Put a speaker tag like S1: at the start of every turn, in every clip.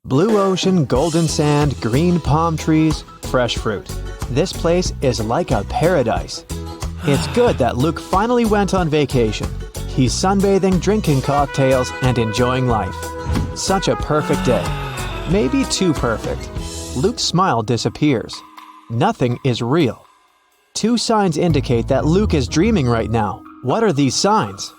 S1: Blue ocean, golden sand, green palm trees, fresh fruit. This place is like a paradise. It's good that Luke finally went on vacation. He's sunbathing, drinking cocktails, and enjoying life. Such a perfect day. Maybe too perfect. Luke's smile disappears. Nothing is real. Two signs indicate that Luke is dreaming right now. What are these signs?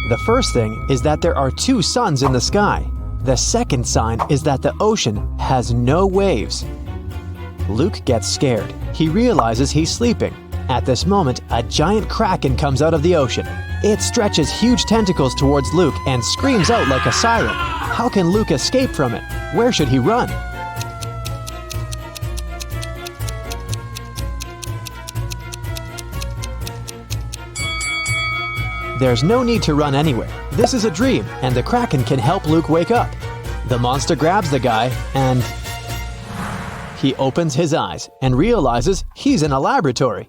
S1: The first thing is that there are two suns in the sky. The second sign is that the ocean has no waves. Luke gets scared. He realizes he's sleeping. At this moment, a giant kraken comes out of the ocean. It stretches huge tentacles towards Luke and screams out like a siren. How can Luke escape from it? Where should he run? There's no need to run anywhere. This is a dream, and the kraken can help Luke wake up. The monster grabs the guy, and he opens his eyes and realizes he's in a laboratory.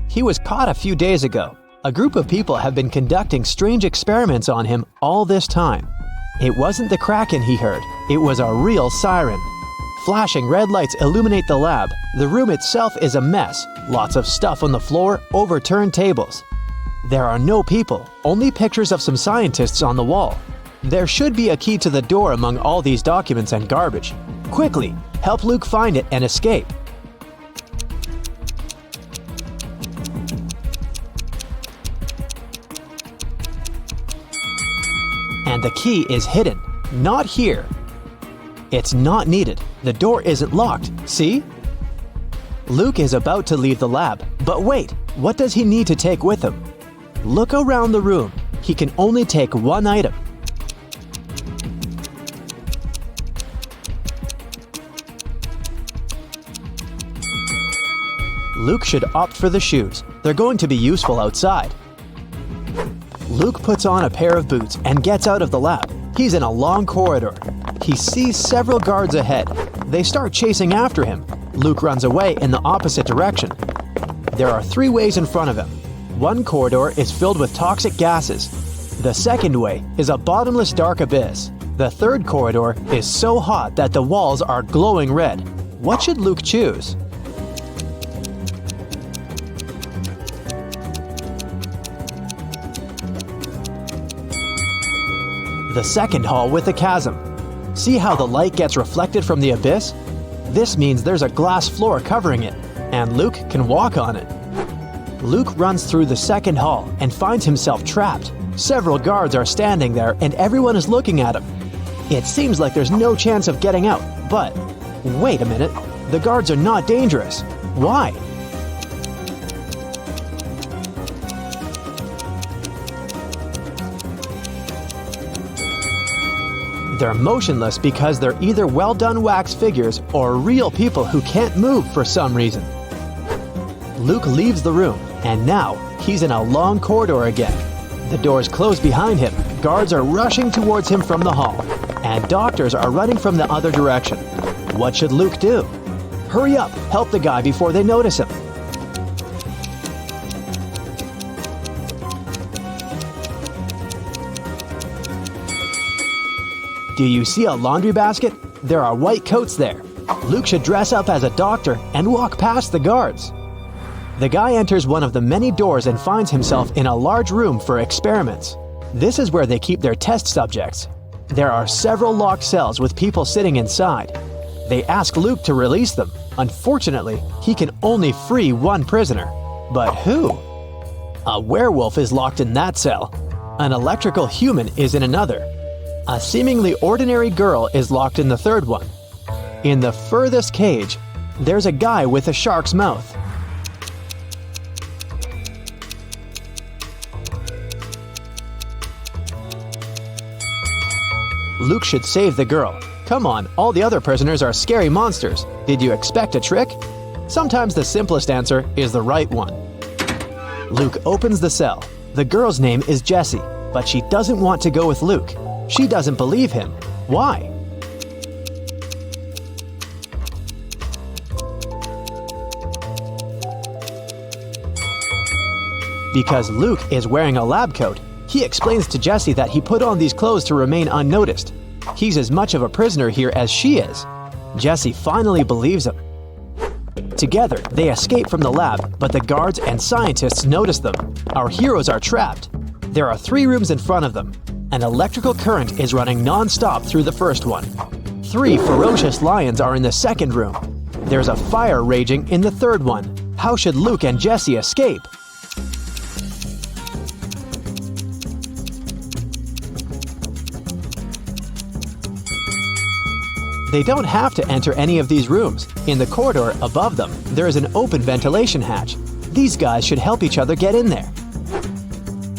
S1: He was caught a few days ago. A group of people have been conducting strange experiments on him all this time. It wasn't the kraken he heard, it was a real siren. Flashing red lights illuminate the lab. The room itself is a mess. Lots of stuff on the floor, overturned tables. There are no people, only pictures of some scientists on the wall. There should be a key to the door among all these documents and garbage. Quickly, help Luke find it and escape. And the key is hidden, not here. It's not needed. The door isn't locked, see? Luke is about to leave the lab, but wait, what does he need to take with him? Look around the room. He can only take one item. Luke should opt for the shoes. They're going to be useful outside. Luke puts on a pair of boots and gets out of the lab. He's in a long corridor. He sees several guards ahead. They start chasing after him. Luke runs away in the opposite direction. There are three ways in front of him. One corridor is filled with toxic gases. The second way is a bottomless dark abyss. The third corridor is so hot that the walls are glowing red. What should Luke choose? The second hall with a chasm. See how the light gets reflected from the abyss? This means there's a glass floor covering it, and Luke can walk on it. Luke runs through the second hall and finds himself trapped. Several guards are standing there and everyone is looking at him. It seems like there's no chance of getting out, but wait a minute, the guards are not dangerous. Why? They're motionless because they're either well-done wax figures or real people who can't move for some reason. Luke leaves the room, and now he's in a long corridor again. The doors close behind him, guards are rushing towards him from the hall, and doctors are running from the other direction. What should Luke do? Hurry up, help the guy before they notice him. Do you see a laundry basket? There are white coats there. Luke should dress up as a doctor and walk past the guards. The guy enters one of the many doors and finds himself in a large room for experiments. This is where they keep their test subjects. There are several locked cells with people sitting inside. They ask Luke to release them. Unfortunately, he can only free one prisoner. But who? A werewolf is locked in that cell. An electrical human is in another. A seemingly ordinary girl is locked in the third one. In the furthest cage, there's a guy with a shark's mouth. Luke should save the girl. Come on, all the other prisoners are scary monsters. Did you expect a trick? Sometimes the simplest answer is the right one. Luke opens the cell. The girl's name is Jessie, but she doesn't want to go with Luke. She doesn't believe him. Why? Because Luke is wearing a lab coat, he explains to Jessie that he put on these clothes to remain unnoticed. He's as much of a prisoner here as she is. Jessie finally believes him. Together, they escape from the lab, but the guards and scientists notice them. Our heroes are trapped. There are 3 rooms in front of them. An electrical current is running non-stop through the first one. 3 ferocious lions are in the second room. There's a fire raging in the third one. How should Luke and Jessie escape? They don't have to enter any of these rooms. In the corridor above them, there is an open ventilation hatch. These guys should help each other get in there.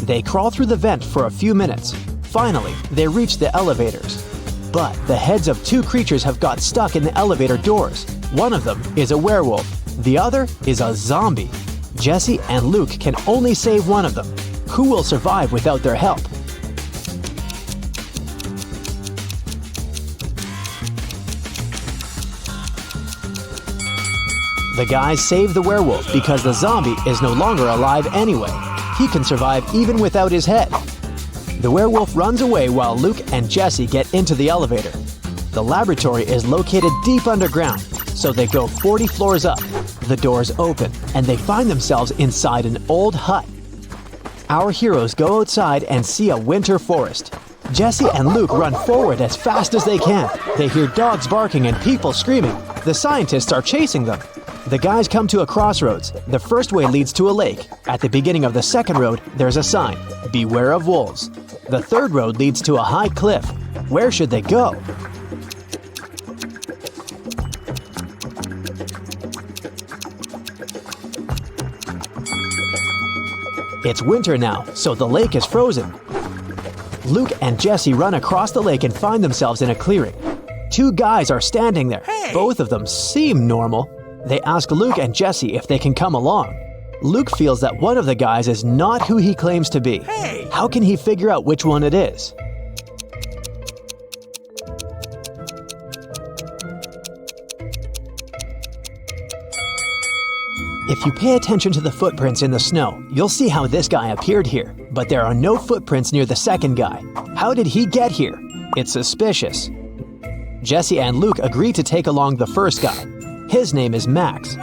S1: They crawl through the vent for a few minutes. Finally, they reach the elevators. But the heads of 2 creatures have got stuck in the elevator doors. One of them is a werewolf. The other is a zombie. Jessie and Luke can only save one of them. Who will survive without their help? The guys save the werewolf because the zombie is no longer alive anyway. He can survive even without his head. The werewolf runs away while Luke and Jessie get into the elevator. The laboratory is located deep underground, so they go 40 floors up. The doors open, and they find themselves inside an old hut. Our heroes go outside and see a winter forest. Jessie and Luke run forward as fast as they can. They hear dogs barking and people screaming. The scientists are chasing them. The guys come to a crossroads. The first way leads to a lake. At the beginning of the second road, there's a sign, "Beware of wolves." The third road leads to a high cliff. Where should they go? It's winter now, so the lake is frozen. Luke and Jessie run across the lake and find themselves in a clearing. 2 guys are standing there. Both of them seem normal. They ask Luke and Jessie if they can come along. Luke feels that one of the guys is not who he claims to be. How can he figure out which one it is? If you pay attention to the footprints in the snow, you'll see how this guy appeared here, but there are no footprints near the second guy. How did he get here? It's suspicious. Jessie and Luke agree to take along the first guy. His name is Max.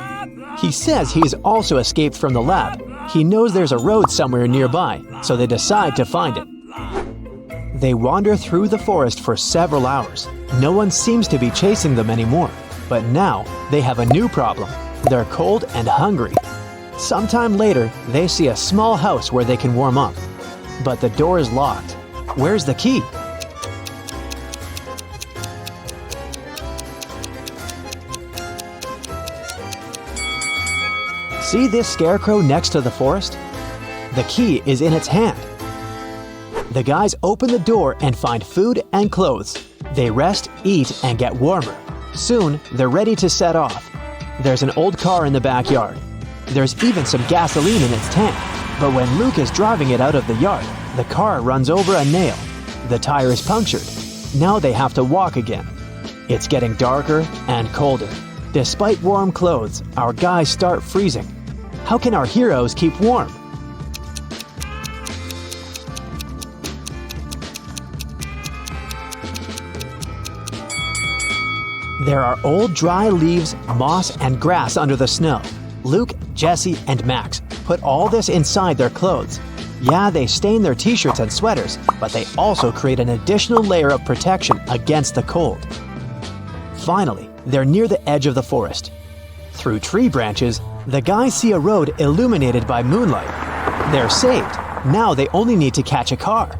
S1: He says he's also escaped from the lab. He knows there's a road somewhere nearby, so they decide to find it. They wander through the forest for several hours. No one seems to be chasing them anymore. But now, they have a new problem. They're cold and hungry. Sometime later, they see a small house where they can warm up. But the door is locked. Where's the key? See this scarecrow next to the forest? The key is in its hand. The guys open the door and find food and clothes. They rest, eat, and get warmer. Soon, they're ready to set off. There's an old car in the backyard. There's even some gasoline in its tank. But when Luke is driving it out of the yard, the car runs over a nail. The tire is punctured. Now they have to walk again. It's getting darker and colder. Despite warm clothes, our guys start freezing. How can our heroes keep warm? There are old dry leaves, moss, and grass under the snow. Luke, Jessie, and Max put all this inside their clothes. Yeah, they stain their t-shirts and sweaters, but they also create an additional layer of protection against the cold. Finally, they're near the edge of the forest. Through tree branches, the guys see a road illuminated by moonlight. They're saved. Now they only need to catch a car.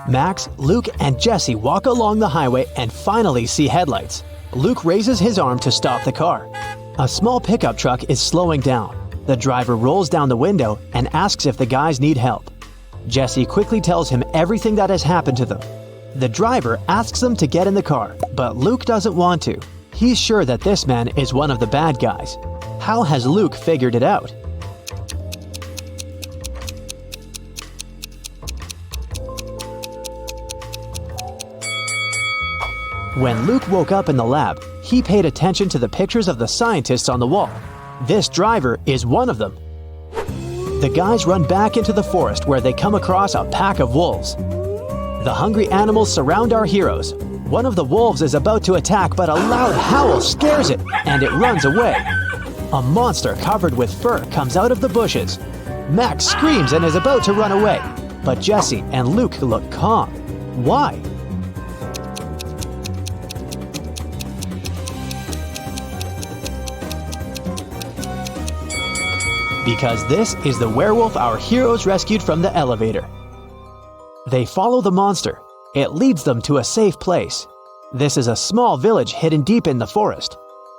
S1: Max, Luke, and Jessie walk along the highway and finally see headlights. Luke raises his arm to stop the car. A small pickup truck is slowing down. The driver rolls down the window and asks if the guys need help. Jessie quickly tells him everything that has happened to them. The driver asks them to get in the car, but Luke doesn't want to. He's sure that this man is one of the bad guys. How has Luke figured it out? When Luke woke up in the lab, he paid attention to the pictures of the scientists on the wall. This driver is one of them. The guys run back into the forest where they come across a pack of wolves. The hungry animals surround our heroes. One of the wolves is about to attack, but a loud howl scares it, and it runs away. A monster covered with fur comes out of the bushes. Max screams and is about to run away, but Jesse and Luke look calm. Why? Because this is the werewolf our heroes rescued from the elevator. They follow the monster. It leads them to a safe place. This is a small village hidden deep in the forest.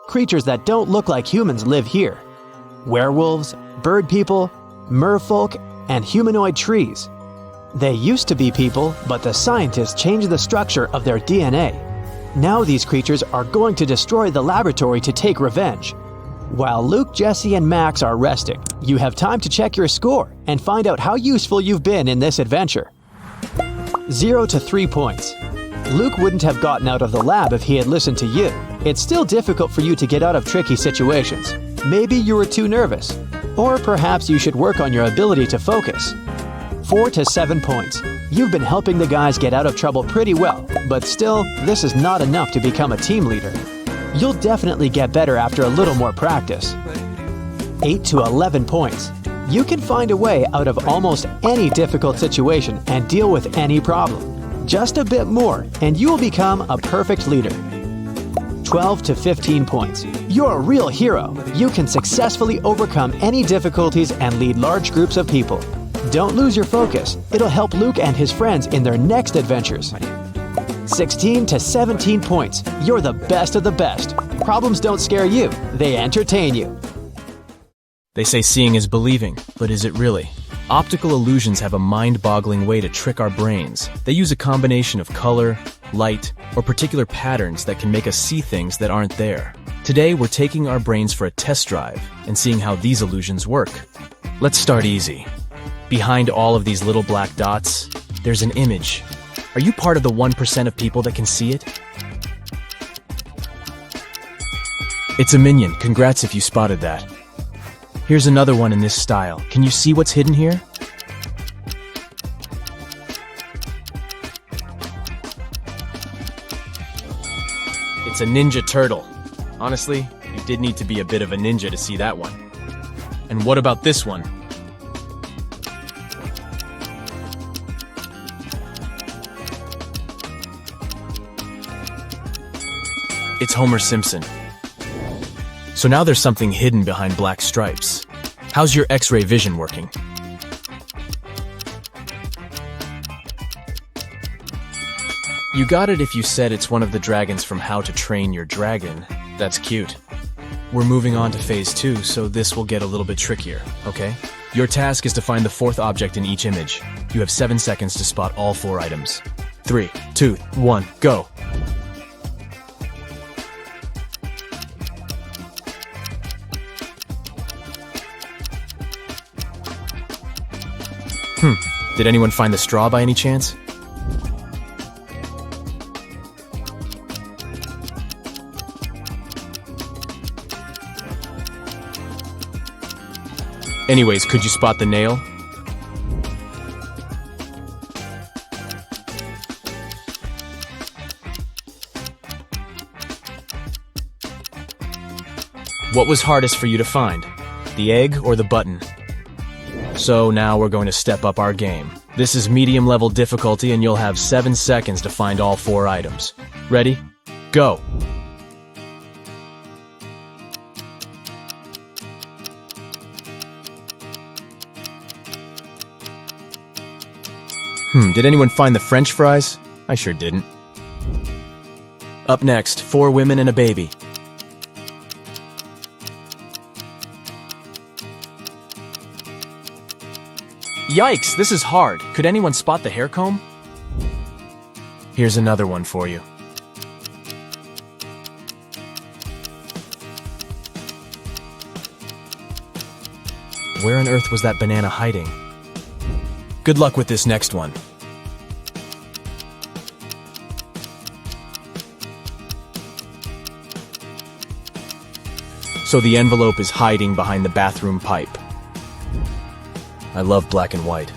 S1: Creatures that don't look like humans live here. Werewolves, bird people, merfolk, and humanoid trees. They used to be people, but the scientists changed the structure of their DNA. Now these creatures are going to destroy the laboratory to take revenge. While Luke, Jesse, and Max are resting, you have time to check your score and find out how useful you've been in this adventure. 0 to 3 points. Luke wouldn't have gotten out of the lab if he had listened to you. It's still difficult for you to get out of tricky situations. Maybe you were too nervous. Or perhaps you should work on your ability to focus. 4 to 7 points. You've been helping the guys get out of trouble pretty well, but still, this is not enough to become a team leader. You'll definitely get better after a little more practice. 8 to 11 points. You can find a way out of almost any difficult situation and deal with any problem. Just a bit more, and you will become a perfect leader. 12 to 15 points. You're a real hero. You can successfully overcome any difficulties and lead large groups of people. Don't lose your focus. It'll help Luke and his friends in their next adventures. 16 to 17 points. You're the best of the best. Problems don't scare you. They entertain you.
S2: They say seeing is believing, but is it really? Optical illusions have a mind-boggling way to trick our brains. They use a combination of color, light, or particular patterns that can make us see things that aren't there. Today, we're taking our brains for a test drive and seeing how these illusions work. Let's start easy. Behind all of these little black dots, there's an image. Are you part of the 1% of people that can see it? It's a minion. Congrats if you spotted that. Here's another one in this style. Can you see what's hidden here? It's a ninja turtle. Honestly, you did need to be a bit of a ninja to see that one. And what about this one? It's Homer Simpson. So now there's something hidden behind black stripes. How's your X-ray vision working? You got it if you said it's one of the dragons from How to Train Your Dragon. That's cute. We're moving on to phase 2, so this will get a little bit trickier, okay? Your task is to find the fourth object in each image. You have 7 seconds to spot all 4 items. 3, 2, 1, go! Did anyone find the straw by any chance? Anyways, could you spot the nail? What was hardest for you to find? The egg or the button? So now we're going to step up our game. This is medium level difficulty and you'll have 7 seconds to find all 4 items. Ready? Go! Did anyone find the French fries? I sure didn't. Up next, 4 women and a baby. Yikes, this is hard. Could anyone spot the hair comb? Here's another one for you. Where on earth was that banana hiding? Good luck with this next one. So the envelope is hiding behind the bathroom pipe. I love black and white.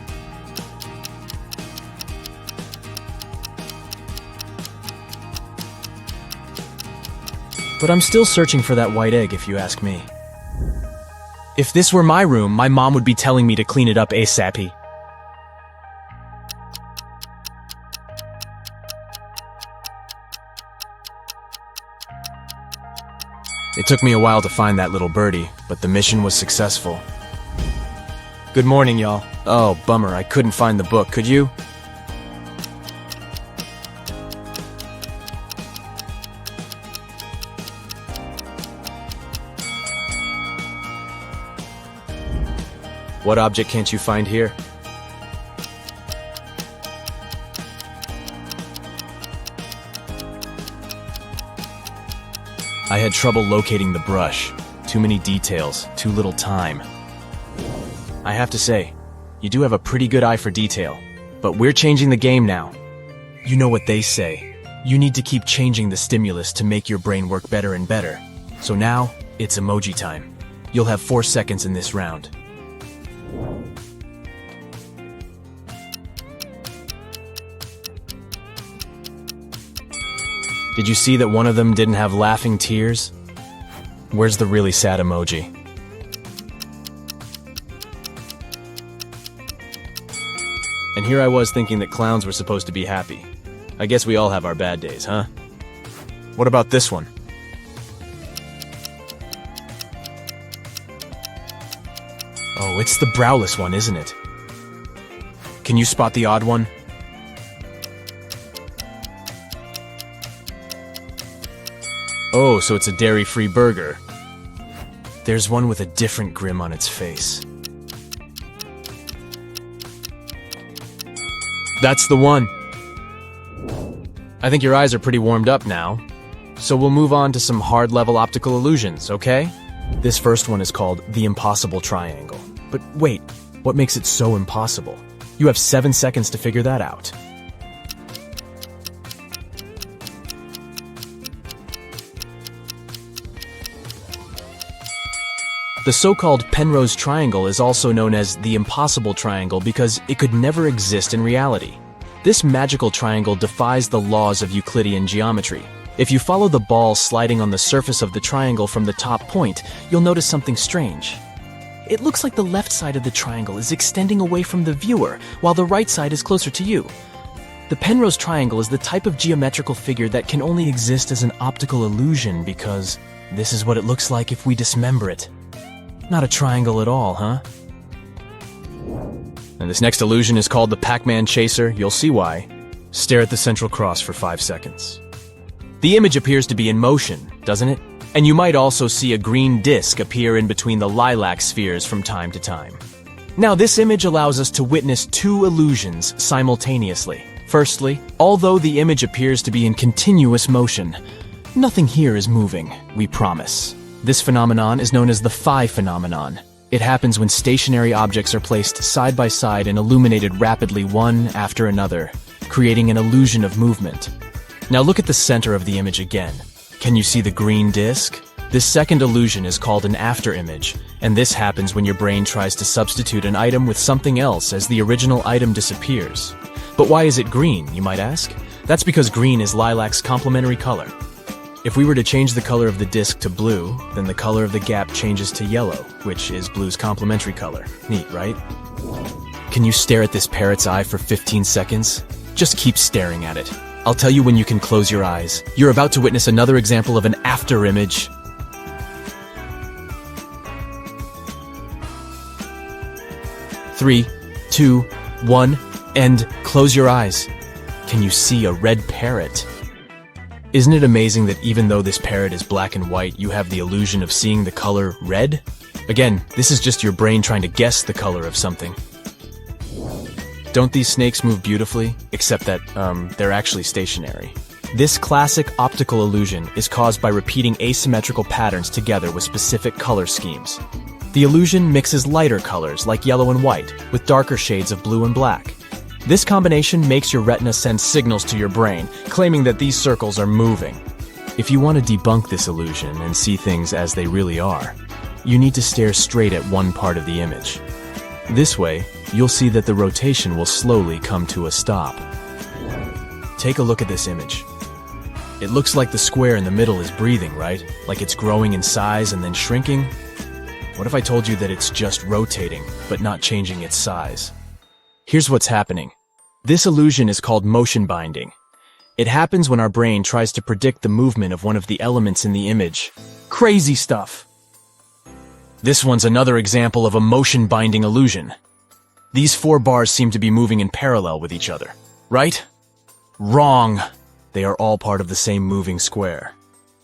S2: But I'm still searching for that white egg, if you ask me. If this were my room, my mom would be telling me to clean it up ASAP. It took me a while to find that little birdie, but the mission was successful. Good morning, y'all. Oh, bummer, I couldn't find the book, could you? What object can't you find here? I had trouble locating the brush. Too many details, too little time. I have to say, you do have a pretty good eye for detail, but we're changing the game now. You know what they say. You need to keep changing the stimulus to make your brain work better and better. So now, it's emoji time. You'll have 4 seconds in this round. Did you see that one of them didn't have laughing tears? Where's the really sad emoji? And here I was thinking that clowns were supposed to be happy. I guess we all have our bad days, huh? What about this one? Oh, it's the browless one, isn't it? Can you spot the odd one? Oh, so it's a dairy-free burger. There's one with a different grin on its face. That's the one. I think your eyes are pretty warmed up now. So we'll move on to some hard-level optical illusions, okay? This first one is called the impossible triangle. But wait, what makes it so impossible? You have 7 seconds to figure that out. The so-called Penrose triangle is also known as the impossible triangle because it could never exist in reality. This magical triangle defies the laws of Euclidean geometry. If you follow the ball sliding on the surface of the triangle from the top point, you'll notice something strange. It looks like the left side of the triangle is extending away from the viewer, while the right side is closer to you. The Penrose triangle is the type of geometrical figure that can only exist as an optical illusion because this is what it looks like if we dismember it. Not a triangle at all, huh? And this next illusion is called the Pac-Man Chaser. You'll see why. Stare at the central cross for 5 seconds. The image appears to be in motion, doesn't it? And you might also see a green disc appear in between the lilac spheres from time to time. Now, this image allows us to witness 2 illusions simultaneously. Firstly, although the image appears to be in continuous motion, nothing here is moving, we promise. This phenomenon is known as the phi phenomenon. It happens when stationary objects are placed side by side and illuminated rapidly one after another, creating an illusion of movement. Now look at the center of the image again. Can you see the green disc? This second illusion is called an afterimage, and this happens when your brain tries to substitute an item with something else as the original item disappears. But why is it green, you might ask? That's because green is lilac's complementary color. If we were to change the color of the disc to blue, then the color of the gap changes to yellow, which is blue's complementary color. Neat, right? Can you stare at this parrot's eye for 15 seconds? Just keep staring at it. I'll tell you when you can close your eyes. You're about to witness another example of an afterimage. 3, 2, 1, and close your eyes. Can you see a red parrot? Isn't it amazing that even though this parrot is black and white, you have the illusion of seeing the color red? Again, this is just your brain trying to guess the color of something. Don't these snakes move beautifully? Except that, they're actually stationary. This classic optical illusion is caused by repeating asymmetrical patterns together with specific color schemes. The illusion mixes lighter colors like yellow and white with darker shades of blue and black. This combination makes your retina send signals to your brain, claiming that these circles are moving. If you want to debunk this illusion and see things as they really are, you need to stare straight at one part of the image. This way, you'll see that the rotation will slowly come to a stop. Take a look at this image. It looks like the square in the middle is breathing, right? Like it's growing in size and then shrinking? What if I told you that it's just rotating, but not changing its size? Here's what's happening. This illusion is called motion binding. It happens when our brain tries to predict the movement of one of the elements in the image. Crazy stuff! This one's another example of a motion binding illusion. These 4 bars seem to be moving in parallel with each other, right? Wrong! They are all part of the same moving square.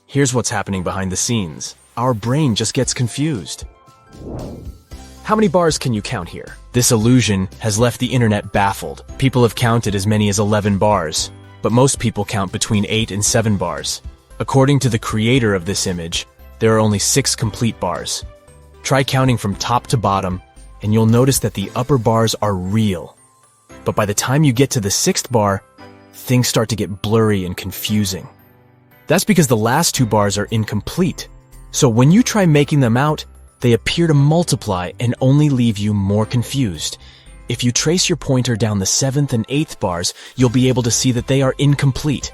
S2: Here's what's happening behind the scenes. Our brain just gets confused. How many bars can you count here? This illusion has left the internet baffled. People have counted as many as 11 bars, but most people count between 8 and 7 bars. According to the creator of this image, there are only 6 complete bars. Try counting from top to bottom, and you'll notice that the upper bars are real. But by the time you get to the 6th bar, things start to get blurry and confusing. That's because the last 2 bars are incomplete. So when you try making them out, they appear to multiply and only leave you more confused. If you trace your pointer down the 7th and 8th bars, you'll be able to see that they are incomplete.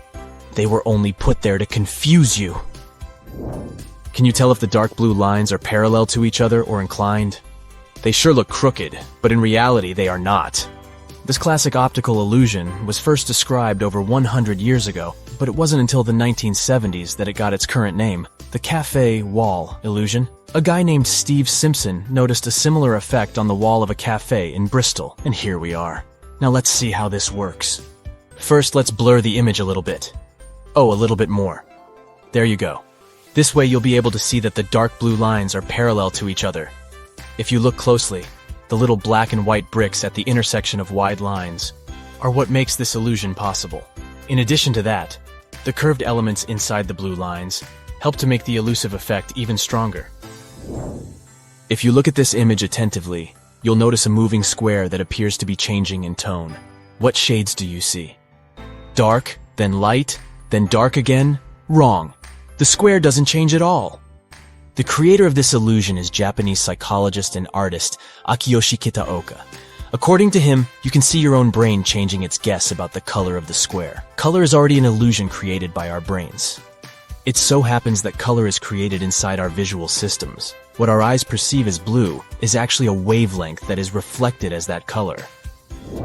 S2: They were only put there to confuse you. Can you tell if the dark blue lines are parallel to each other or inclined? They sure look crooked, but in reality they are not. This classic optical illusion was first described over 100 years ago, but it wasn't until the 1970s that it got its current name, the cafe wall illusion. A guy named Steve Simpson noticed a similar effect on the wall of a cafe in Bristol, and here we are. Now let's see how this works. First, let's blur the image a little bit. Oh, a little bit more. There you go. This way you'll be able to see that the dark blue lines are parallel to each other. If you look closely, the little black and white bricks at the intersection of wide lines are what makes this illusion possible. In addition to that, the curved elements inside the blue lines help to make the elusive effect even stronger. If you look at this image attentively, you'll notice a moving square that appears to be changing in tone. What shades do you see? Dark, then light, then dark again? Wrong. The square doesn't change at all. The creator of this illusion is Japanese psychologist and artist Akiyoshi Kitaoka. According to him, you can see your own brain changing its guess about the color of the square. Color is already an illusion created by our brains. It so happens that color is created inside our visual systems. What our eyes perceive as blue is actually a wavelength that is reflected as that color.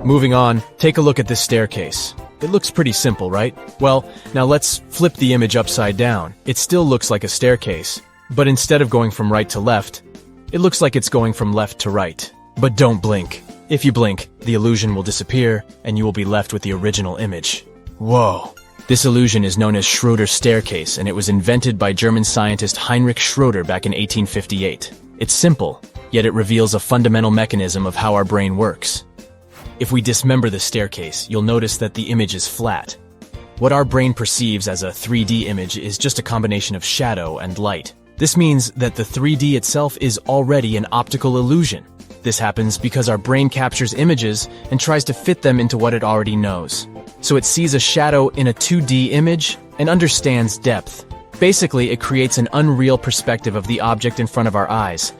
S2: Moving on, take a look at this staircase. It looks pretty simple, right? Well, now let's flip the image upside down. It still looks like a staircase, but instead of going from right to left, it looks like it's going from left to right. But don't blink. If you blink, the illusion will disappear, and you will be left with the original image. Whoa. This illusion is known as Schroeder's staircase, and it was invented by German scientist Heinrich Schroeder back in 1858. It's simple, yet it reveals a fundamental mechanism of how our brain works. If we dismember the staircase, you'll notice that the image is flat. What our brain perceives as a 3D image is just a combination of shadow and light. This means that the 3D itself is already an optical illusion. This happens because our brain captures images and tries to fit them into what it already knows. So it sees a shadow in a 2D image and understands depth. Basically, it creates an unreal perspective of the object in front of our eyes.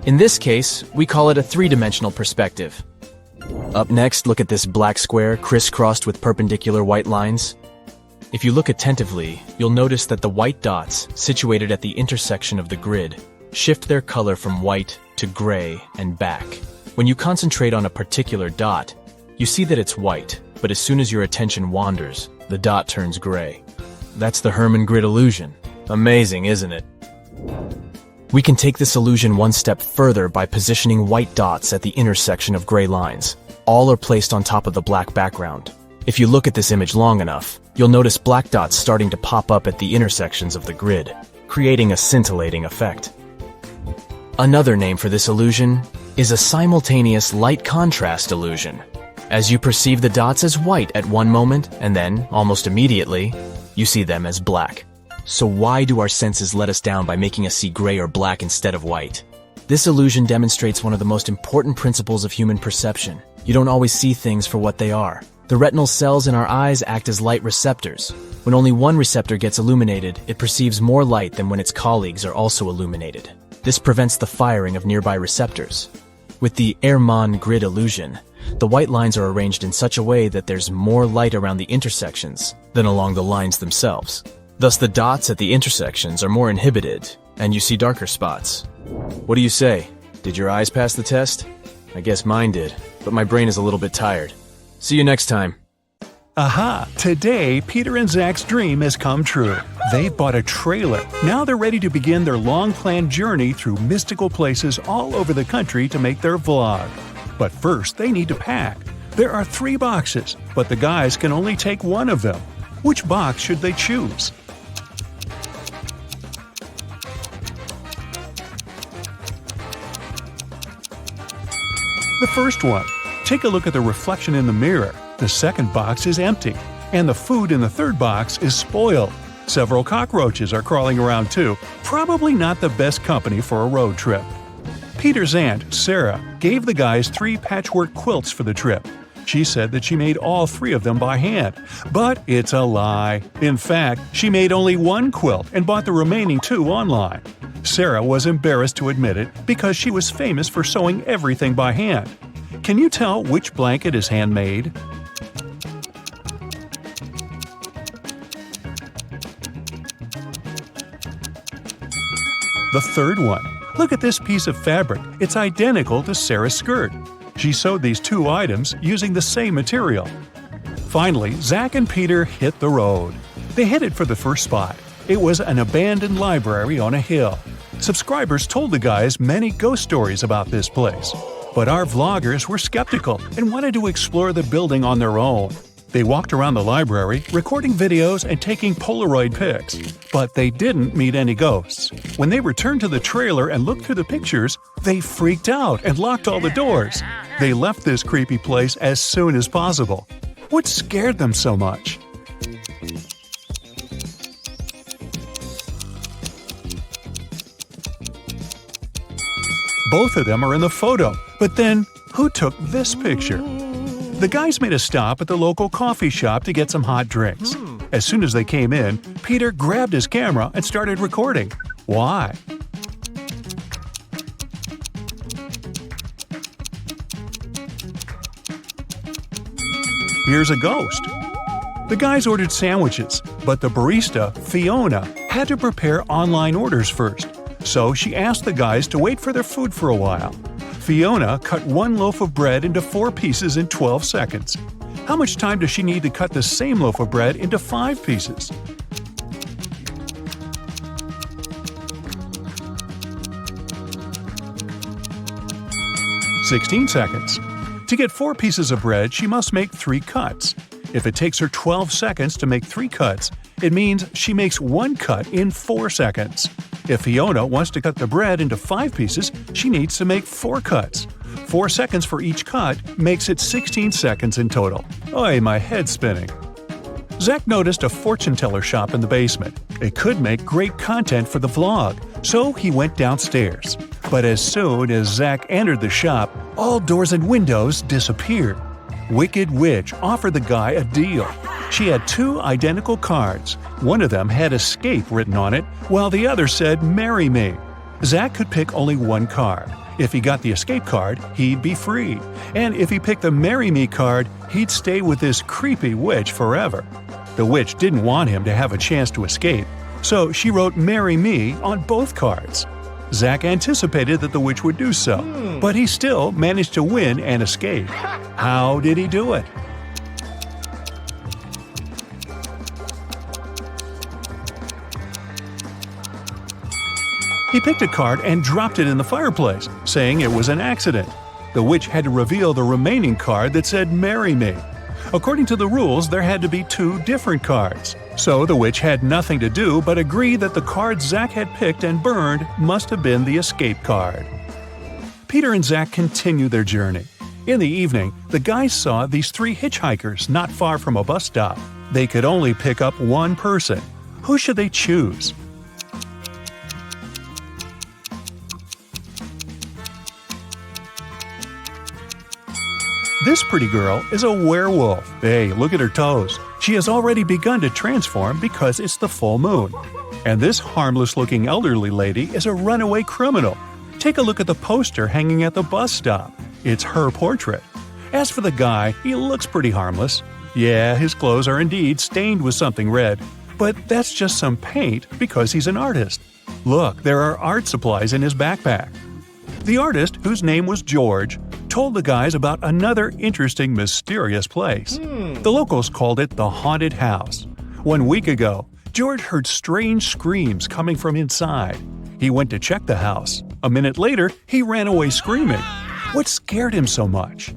S2: In this case, we call it a 3-dimensional perspective. Up next, look at this black square crisscrossed with perpendicular white lines. If you look attentively, you'll notice that the white dots, situated at the intersection of the grid, shift their color from white to gray and back. When you concentrate on a particular dot, you see that it's white, but as soon as your attention wanders, the dot turns gray. That's the Hermann grid illusion. Amazing, isn't it? We can take this illusion one step further by positioning white dots at the intersection of gray lines. All are placed on top of the black background. If you look at this image long enough, you'll notice black dots starting to pop up at the intersections of the grid, creating a scintillating effect. Another name for this illusion is a simultaneous light contrast illusion. As you perceive the dots as white at one moment, and then, almost immediately, you see them as black. So why do our senses let us down by making us see gray or black instead of white? This illusion demonstrates one of the most important principles of human perception. You don't always see things for what they are. The retinal cells in our eyes act as light receptors. When only one receptor gets illuminated, it perceives more light than when its colleagues are also illuminated. This prevents the firing of nearby receptors. With the Hermann grid illusion, the white lines are arranged in such a way that there's more light around the intersections than along the lines themselves. Thus, the dots at the intersections are more inhibited, and you see darker spots. What do you say? Did your eyes pass the test? I guess mine did, but my brain is a little bit tired. See you next time.
S3: Aha! Today, Peter and Zach's dream has come true. They've bought a trailer. Now they're ready to begin their long-planned journey through mystical places all over the country to make their vlog. But first, they need to pack. There are 3 boxes, but the guys can only take one of them. Which box should they choose? The first one. Take a look at the reflection in the mirror. The second box is empty, and the food in the third box is spoiled. Several cockroaches are crawling around too, probably not the best company for a road trip. Peter's aunt, Sarah, gave the guys 3 patchwork quilts for the trip. She said that she made all 3 of them by hand, but it's a lie. In fact, she made only 1 quilt and bought the remaining 2 online. Sarah was embarrassed to admit it because she was famous for sewing everything by hand. Can you tell which blanket is handmade? The third one. Look at this piece of fabric. It's identical to Sarah's skirt. She sewed these 2 items using the same material. Finally, Zach and Peter hit the road. They headed for the first spot. It was an abandoned library on a hill. Subscribers told the guys many ghost stories about this place. But our vloggers were skeptical and wanted to explore the building on their own. They walked around the library, recording videos and taking Polaroid pics. But they didn't meet any ghosts. When they returned to the trailer and looked through the pictures, they freaked out and locked all the doors. They left this creepy place as soon as possible. What scared them so much? Both of them are in the photo, but then who took this picture? The guys made a stop at the local coffee shop to get some hot drinks. As soon as they came in, Peter grabbed his camera and started recording. Why? Here's a ghost. The guys ordered sandwiches, but the barista, Fiona, had to prepare online orders first. So she asked the guys to wait for their food for a while. Fiona cut 1 loaf of bread into 4 pieces in 12 seconds. How much time does she need to cut the same loaf of bread into 5 pieces? "16 seconds. To get 4 pieces of bread, she must make 3 cuts. If it takes her 12 seconds to make 3 cuts, it means she makes 1 cut in 4 seconds. If Fiona wants to cut the bread into 5 pieces, she needs to make 4 cuts. 4 seconds for each cut makes it 16 seconds in total. Oy, my head's spinning. Zach noticed a fortune teller shop in the basement. It could make great content for the vlog, so he went downstairs. But as soon as Zach entered the shop, all doors and windows disappeared. Wicked Witch offered the guy a deal. She had 2 identical cards. One of them had escape written on it, while the other said marry me. Zach could pick only 1 card. If he got the escape card, he'd be free. And if he picked the marry me card, he'd stay with this creepy witch forever. The witch didn't want him to have a chance to escape, so she wrote marry me on both cards. Zach anticipated that the witch would do so, but he still managed to win and escape. How did he do it? He picked a card and dropped it in the fireplace, saying it was an accident. The witch had to reveal the remaining card that said marry me. According to the rules, there had to be 2 different cards. So the witch had nothing to do but agree that the card Zach had picked and burned must have been the escape card. Peter and Zach continued their journey. In the evening, the guys saw these 3 hitchhikers not far from a bus stop. They could only pick up 1 person. Who should they choose? This pretty girl is a werewolf. Hey, look at her toes. She has already begun to transform because it's the full moon. And this harmless-looking elderly lady is a runaway criminal. Take a look at the poster hanging at the bus stop. It's her portrait. As for the guy, he looks pretty harmless. Yeah, his clothes are indeed stained with something red, but that's just some paint because he's an artist. Look, there are art supplies in his backpack. The artist, whose name was George, told the guys about another interesting, mysterious place. The locals called it the Haunted House. 1 week ago, George heard strange screams coming from inside. He went to check the house. A minute later, he ran away screaming. What scared him so much?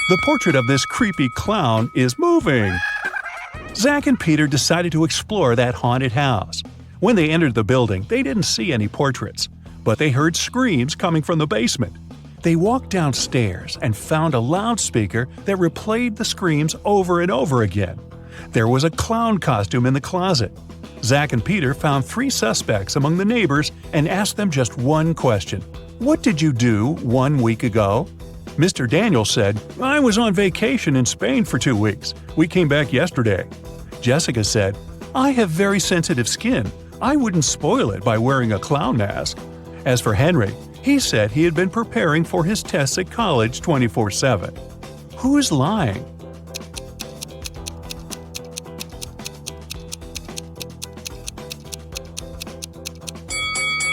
S3: The portrait of this creepy clown is moving. Zach and Peter decided to explore that haunted house. When they entered the building, they didn't see any portraits, but they heard screams coming from the basement. They walked downstairs and found a loudspeaker that replayed the screams over and over again. There was a clown costume in the closet. Zach and Peter found 3 suspects among the neighbors and asked them just one question. What did you do 1 week ago? Mr. Daniel said, I was on vacation in Spain for 2 weeks. We came back yesterday. Jessica said, I have very sensitive skin. I wouldn't spoil it by wearing a clown mask. As for Henry, he said he had been preparing for his tests at college 24/7. Who's lying?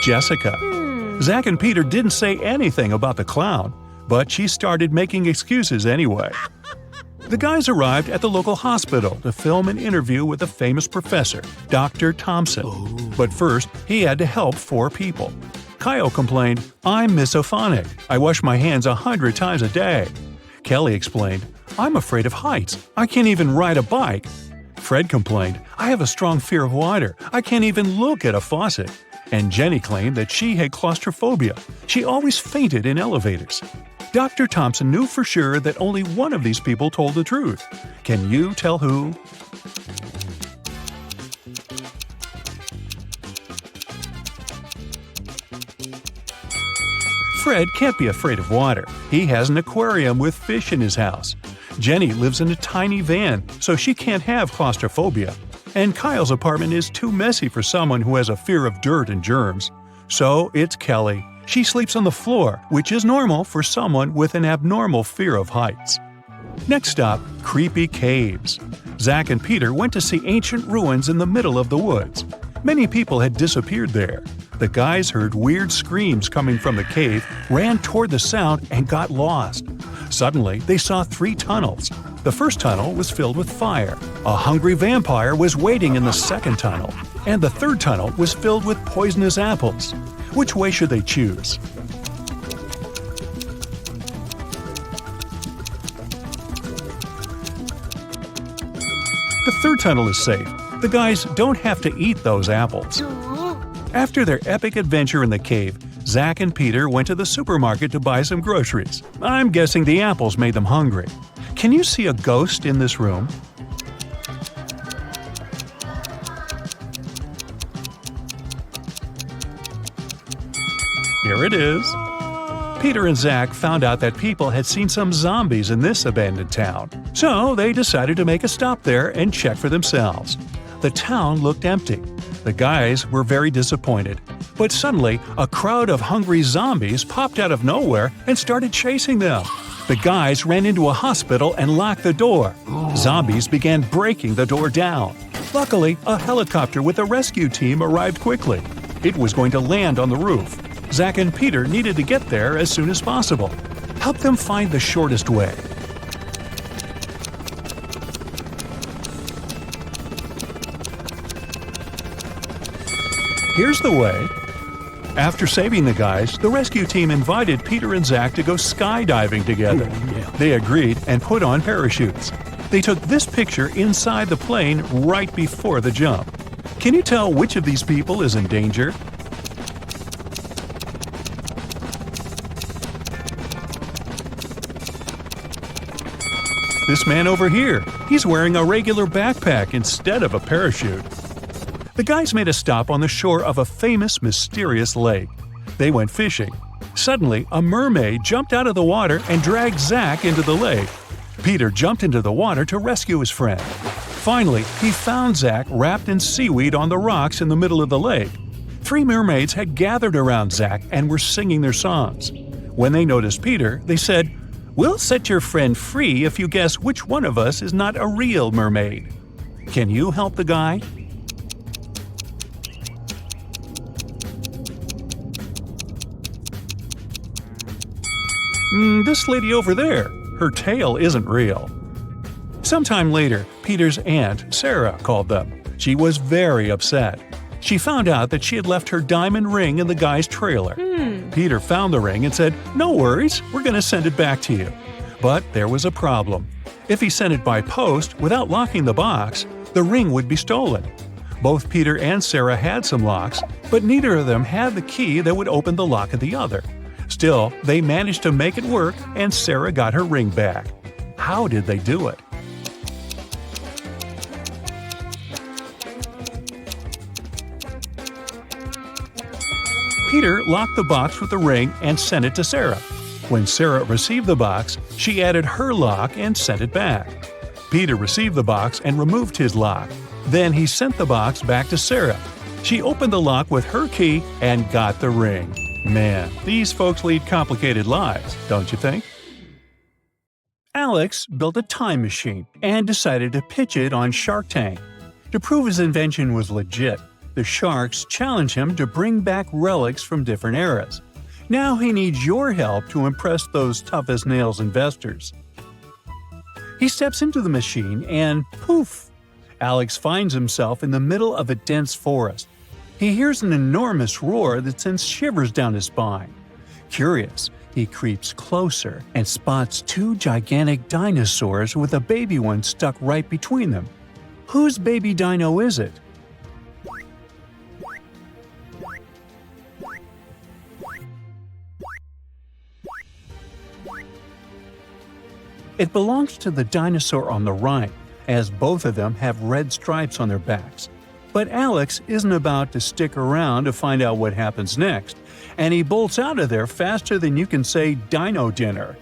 S3: Jessica. Zach and Peter didn't say anything about the clown, but she started making excuses anyway. The guys arrived at the local hospital to film an interview with a famous professor, Dr. Thompson. But first, he had to help 4 people. Kyle complained, I'm misophonic. I wash my hands 100 times a day. Kelly explained, I'm afraid of heights. I can't even ride a bike. Fred complained, I have a strong fear of water. I can't even look at a faucet. And Jenny claimed that she had claustrophobia. She always fainted in elevators. Dr. Thompson knew for sure that only one of these people told the truth. Can you tell who? Fred can't be afraid of water. He has an aquarium with fish in his house. Jenny lives in a tiny van, so she can't have claustrophobia. And Kyle's apartment is too messy for someone who has a fear of dirt and germs. So it's Kelly. She sleeps on the floor, which is normal for someone with an abnormal fear of heights. Next stop, creepy caves. Zach and Peter went to see ancient ruins in the middle of the woods. Many people had disappeared there. The guys heard weird screams coming from the cave, ran toward the sound, and got lost. Suddenly, they saw 3 tunnels. The first tunnel was filled with fire. A hungry vampire was waiting in the second tunnel. And the third tunnel was filled with poisonous apples. Which way should they choose? The third tunnel is safe. The guys don't have to eat those apples. After their epic adventure in the cave, Zach and Peter went to the supermarket to buy some groceries. I'm guessing the apples made them hungry. Can you see a ghost in this room? Here it is. Peter and Zach found out that people had seen some zombies in this abandoned town. So they decided to make a stop there and check for themselves. The town looked empty. The guys were very disappointed. But suddenly, a crowd of hungry zombies popped out of nowhere and started chasing them. The guys ran into a hospital and locked the door. Zombies began breaking the door down. Luckily, a helicopter with a rescue team arrived quickly. It was going to land on the roof. Zach and Peter needed to get there as soon as possible. Help them find the shortest way. Here's the way. After saving the guys, the rescue team invited Peter and Zach to go skydiving together. They agreed and put on parachutes. They took this picture inside the plane right before the jump. Can you tell which of these people is in danger? This man over here, he's wearing a regular backpack instead of a parachute. The guys made a stop on the shore of a famous, mysterious lake. They went fishing. Suddenly, a mermaid jumped out of the water and dragged Zach into the lake. Peter jumped into the water to rescue his friend. Finally, he found Zach wrapped in seaweed on the rocks in the middle of the lake. 3 mermaids had gathered around Zach and were singing their songs. When they noticed Peter, they said, "We'll set your friend free if you guess which one of us is not a real mermaid. Can you help the guy?" This lady over there. Her tail isn't real." Sometime later, Peter's aunt, Sarah, called them. She was very upset. She found out that she had left her diamond ring in the guy's trailer. Peter found the ring and said, "No worries, we're going to send it back to you." But there was a problem. If he sent it by post without locking the box, the ring would be stolen. Both Peter and Sarah had some locks, but neither of them had the key that would open the lock of the other. Still, they managed to make it work and Sarah got her ring back. How did they do it? Peter locked the box with the ring and sent it to Sarah. When Sarah received the box, she added her lock and sent it back. Peter received the box and removed his lock. Then he sent the box back to Sarah. She opened the lock with her key and got the ring. Man, these folks lead complicated lives, don't you think? Alex built a time machine and decided to pitch it on Shark Tank. To prove his invention was legit, the sharks challenged him to bring back relics from different eras. Now he needs your help to impress those tough-as-nails investors. He steps into the machine and poof! Alex finds himself in the middle of a dense forest. He hears an enormous roar that sends shivers down his spine. Curious, he creeps closer and spots 2 gigantic dinosaurs with a baby one stuck right between them. Whose baby dino is it? It belongs to the dinosaur on the right, as both of them have red stripes on their backs. But Alex isn't about to stick around to find out what happens next, and he bolts out of there faster than you can say dino dinner.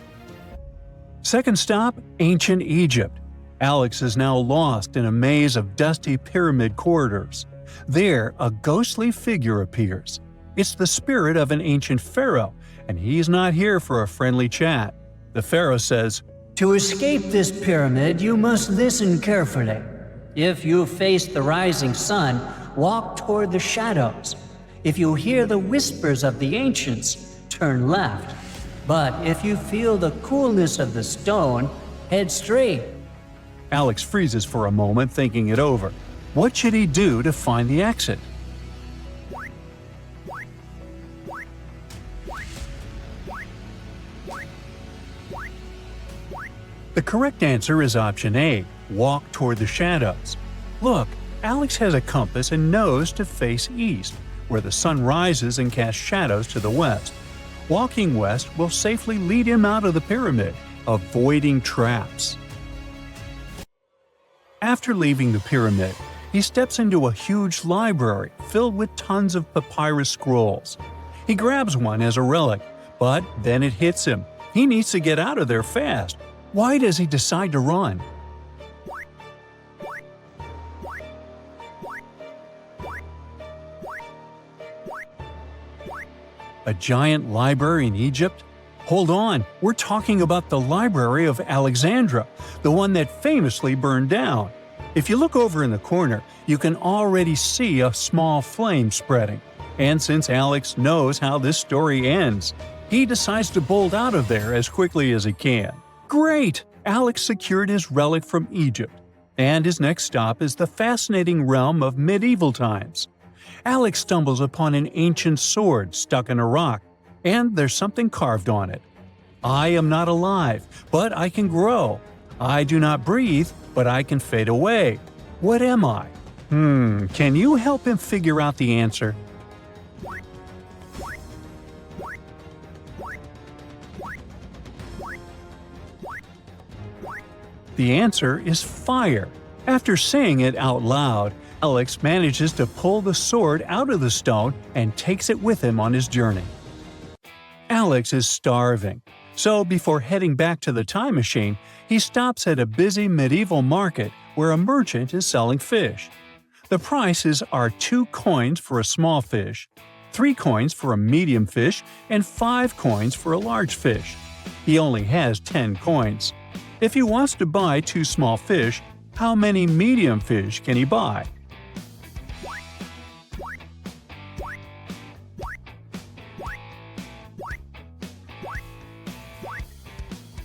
S3: Second stop, ancient Egypt. Alex is now lost in a maze of dusty pyramid corridors. There, a ghostly figure appears. It's the spirit of an ancient pharaoh, and he's not here for a friendly chat. The pharaoh says,
S4: "To escape this pyramid, you must listen carefully. If you face the rising sun, walk toward the shadows. If you hear the whispers of the ancients, turn left. But if you feel the coolness of the stone, head straight."
S3: Alex freezes for a moment, thinking it over. What should he do to find the exit? The correct answer is option A, walk toward the shadows. Look, Alex has a compass and knows to face east, where the sun rises and casts shadows to the west. Walking west will safely lead him out of the pyramid, avoiding traps. After leaving the pyramid, he steps into a huge library filled with tons of papyrus scrolls. He grabs one as a relic, but then it hits him. He needs to get out of there fast. Why does he decide to run? A giant library in Egypt? Hold on, we're talking about the Library of Alexandria, the one that famously burned down. If you look over in the corner, you can already see a small flame spreading. And since Alex knows how this story ends, he decides to bolt out of there as quickly as he can. Great! Alex secured his relic from Egypt, and his next stop is the fascinating realm of medieval times. Alex stumbles upon an ancient sword stuck in a rock, and there's something carved on it. "I am not alive, but I can grow. I do not breathe, but I can fade away. What am I?" Can you help him figure out the answer? The answer is fire. After saying it out loud, Alex manages to pull the sword out of the stone and takes it with him on his journey. Alex is starving, so before heading back to the time machine, he stops at a busy medieval market where a merchant is selling fish. The prices are 2 coins for a small fish, 3 coins for a medium fish, and 5 coins for a large fish. He only has 10 coins. If he wants to buy 2 small fish, how many medium fish can he buy?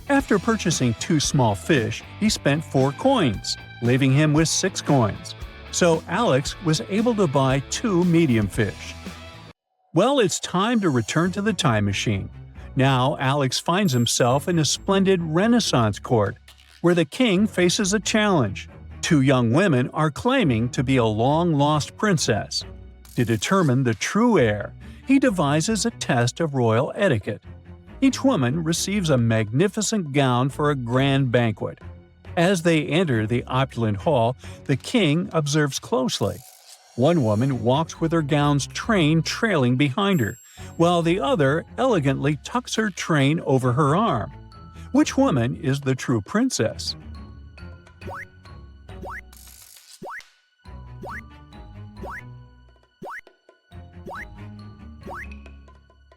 S3: After purchasing 2 small fish, he spent 4 coins, leaving him with 6 coins. So Alex was able to buy 2 medium fish. Well, it's time to return to the time machine. Now Alex finds himself in a splendid Renaissance court, where the king faces a challenge. 2 young women are claiming to be a long-lost princess. To determine the true heir, he devises a test of royal etiquette. Each woman receives a magnificent gown for a grand banquet. As they enter the opulent hall, the king observes closely. One woman walks with her gown's train trailing behind her, while the other elegantly tucks her train over her arm. Which woman is the true princess?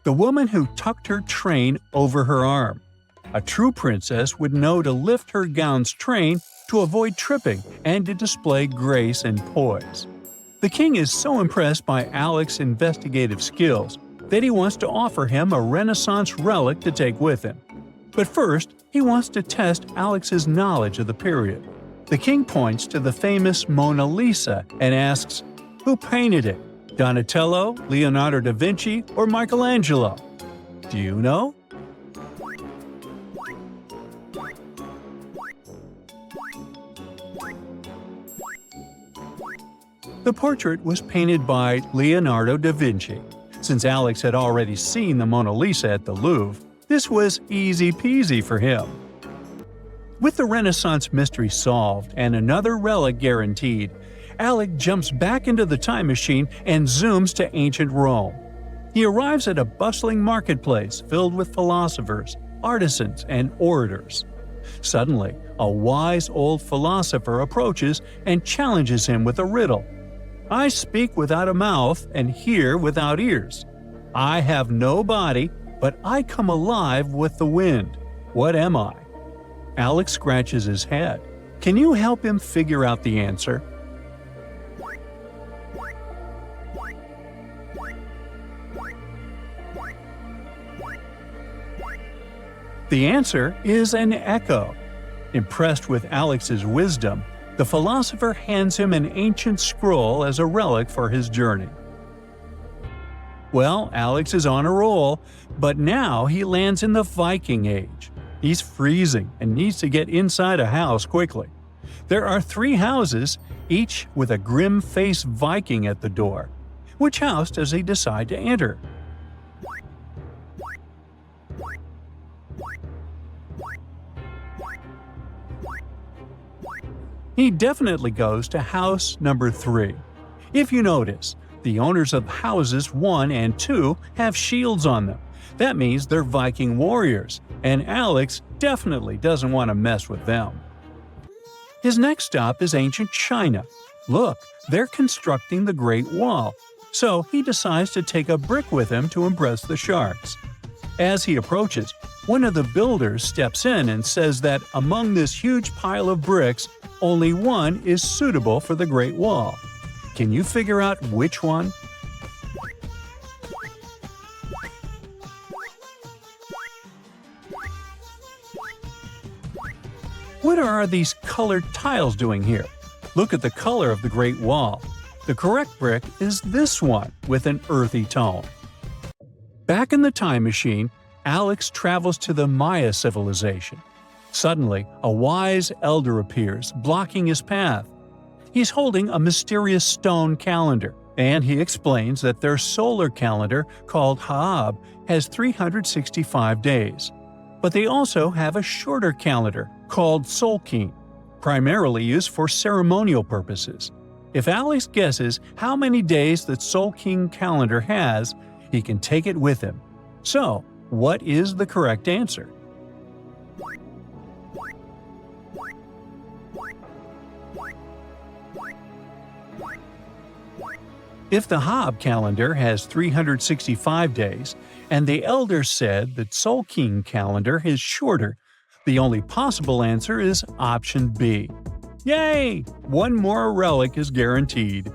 S3: The woman who tucked her train over her arm. A true princess would know to lift her gown's train to avoid tripping and to display grace and poise. The king is so impressed by Alex's investigative skills that he wants to offer him a Renaissance relic to take with him. But first, he wants to test Alex's knowledge of the period. The king points to the famous Mona Lisa and asks, "Who painted it? Donatello, Leonardo da Vinci, or Michelangelo? Do you know?" The portrait was painted by Leonardo da Vinci. Since Alex had already seen the Mona Lisa at the Louvre, this was easy peasy for him. With the Renaissance mystery solved and another relic guaranteed, Alex jumps back into the time machine and zooms to ancient Rome. He arrives at a bustling marketplace filled with philosophers, artisans, and orators. Suddenly, a wise old philosopher approaches and challenges him with a riddle. "I speak without a mouth and hear without ears. I have no body, but I come alive with the wind. What am I?" Alex scratches his head. Can you help him figure out the answer? The answer is an echo. Impressed with Alex's wisdom, the philosopher hands him an ancient scroll as a relic for his journey. Well, Alex is on a roll, but now he lands in the Viking Age. He's freezing and needs to get inside a house quickly. There are 3 houses, each with a grim-faced Viking at the door. Which house does he decide to enter? He definitely goes to house number 3. If you notice, the owners of houses 1 and 2 have shields on them. That means they're Viking warriors, and Alex definitely doesn't want to mess with them. His next stop is ancient China. Look, they're constructing the Great Wall, so he decides to take a brick with him to impress the sharks. As he approaches, one of the builders steps in and says that among this huge pile of bricks, only one is suitable for the Great Wall. Can you figure out which one? What are these colored tiles doing here? Look at the color of the Great Wall. The correct brick is this one with an earthy tone. Back in the time machine, Alex travels to the Maya civilization. Suddenly, a wise elder appears, blocking his path. He's holding a mysterious stone calendar, and he explains that their solar calendar, called Haab, has 365 days. But they also have a shorter calendar, called Solkeen, primarily used for ceremonial purposes. If Alex guesses how many days the Solkeen calendar has, he can take it with him. So, what is the correct answer? If the Hob calendar has 365 days, and the elders said that Sol King calendar is shorter, the only possible answer is option B. Yay! One more relic is guaranteed.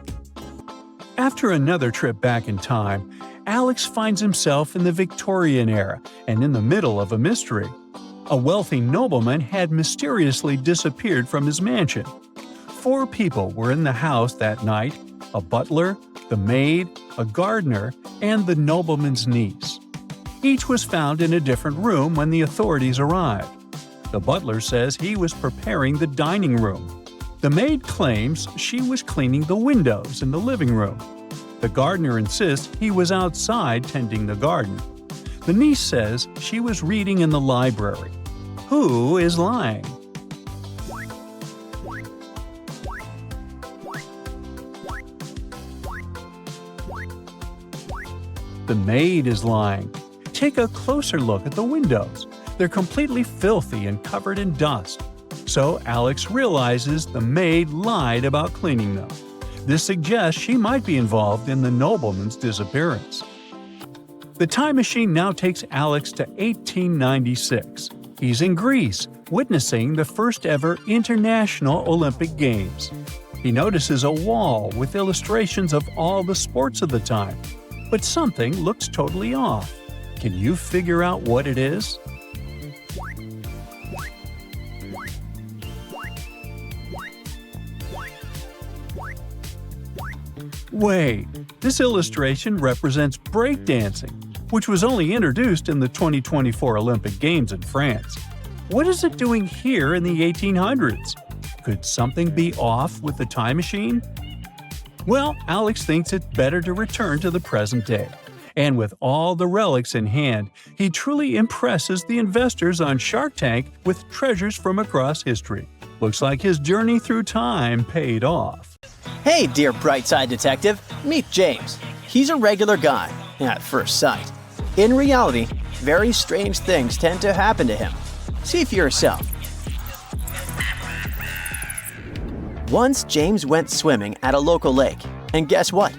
S3: After another trip back in time, Alex finds himself in the Victorian era and in the middle of a mystery. A wealthy nobleman had mysteriously disappeared from his mansion. 4 people were in the house that night: a butler, the maid, a gardener, and the nobleman's niece. Each was found in a different room when the authorities arrived. The butler says he was preparing the dining room. The maid claims she was cleaning the windows in the living room. The gardener insists he was outside tending the garden. The niece says she was reading in the library. Who is lying? The maid is lying. Take a closer look at the windows. They're completely filthy and covered in dust. So Alex realizes the maid lied about cleaning them. This suggests she might be involved in the nobleman's disappearance. The time machine now takes Alex to 1896. He's in Greece, witnessing the first ever International Olympic Games. He notices a wall with illustrations of all the sports of the time. But something looks totally off. Can you figure out what it is? Wait, this illustration represents breakdancing, which was only introduced in the 2024 Olympic Games in France. What is it doing here in the 1800s? Could something be off with the time machine? Well, Alex thinks it's better to return to the present day. And with all the relics in hand, he truly impresses the investors on Shark Tank with treasures from across history. Looks like his journey through time paid off.
S1: Hey, dear Brightside Detective, meet James. He's a regular guy, at first sight. In reality, very strange things tend to happen to him. See for yourself. Once James went swimming at a local lake, and guess what?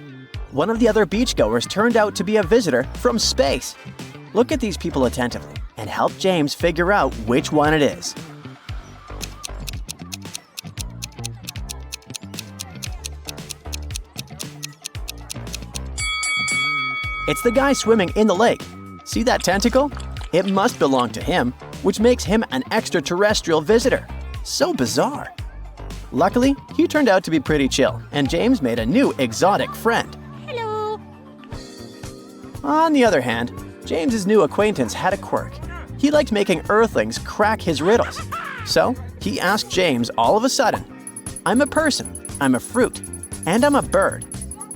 S1: One of the other beachgoers turned out to be a visitor from space. Look at these people attentively and help James figure out which one it is. It's the guy swimming in the lake. See that tentacle? It must belong to him, which makes him an extraterrestrial visitor. So bizarre. Luckily, he turned out to be pretty chill, and James made a new exotic friend.
S5: Hello.
S1: On the other hand, James's new acquaintance had a quirk. He liked making Earthlings crack his riddles. So, he asked James all of a sudden, "I'm a person, I'm a fruit, and I'm a bird.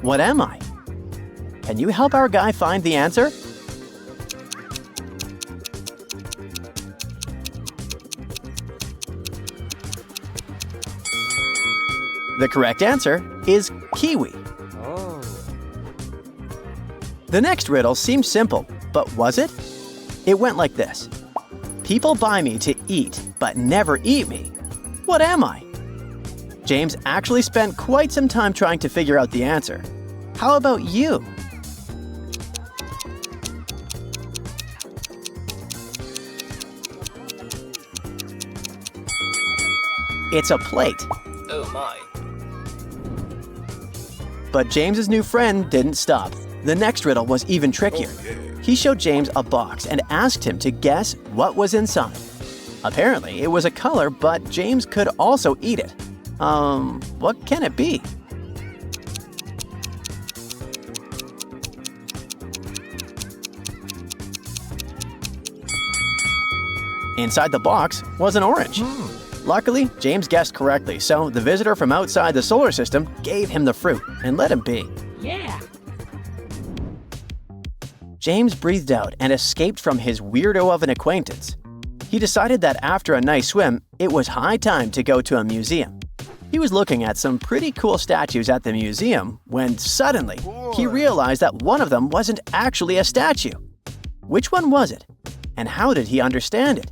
S1: What am I?" Can you help our guy find the answer? The correct answer is kiwi.
S5: Oh.
S1: The next riddle seemed simple, but was it? It went like this. People buy me to eat, but never eat me. What am I? James actually spent quite some time trying to figure out the answer. How about you? It's a plate.
S5: Oh my.
S1: But James's new friend didn't stop. The next riddle was even trickier. He showed James a box and asked him to guess what was inside. Apparently, it was a color, but James could also eat it. What can it be? Inside the box was an orange. Luckily, James guessed correctly, so the visitor from outside the solar system gave him the fruit and let him be.
S5: Yeah.
S1: James breathed out and escaped from his weirdo of an acquaintance. He decided that after a nice swim, it was high time to go to a museum. He was looking at some pretty cool statues at the museum when suddenly he realized that one of them wasn't actually a statue. Which one was it? And how did he understand it?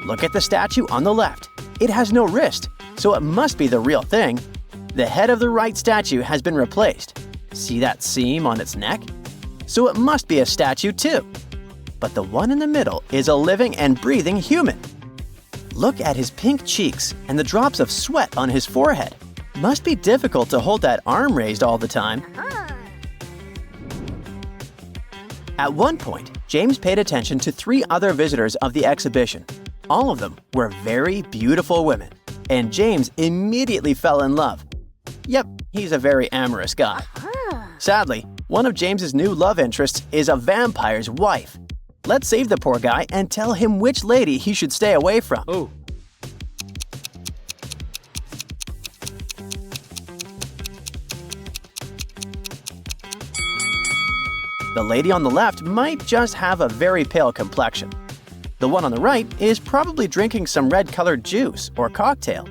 S1: Look at the statue on the left. It has no wrist, so it must be the real thing. The head of the right statue has been replaced. See that seam on its neck? So it must be a statue too. But the one in the middle is a living and breathing human. Look at his pink cheeks and the drops of sweat on his forehead. Must be difficult to hold that arm raised all the time. At one point, James paid attention to 3 other visitors of the exhibition. All of them were very beautiful women, and James immediately fell in love. Yep, he's a very amorous guy. Sadly, one of James's new love interests is a vampire's wife. Let's save the poor guy and tell him which lady he should stay away from.
S5: Oh.
S1: The lady on the left might just have a very pale complexion. The one on the right is probably drinking some red-colored juice or cocktail.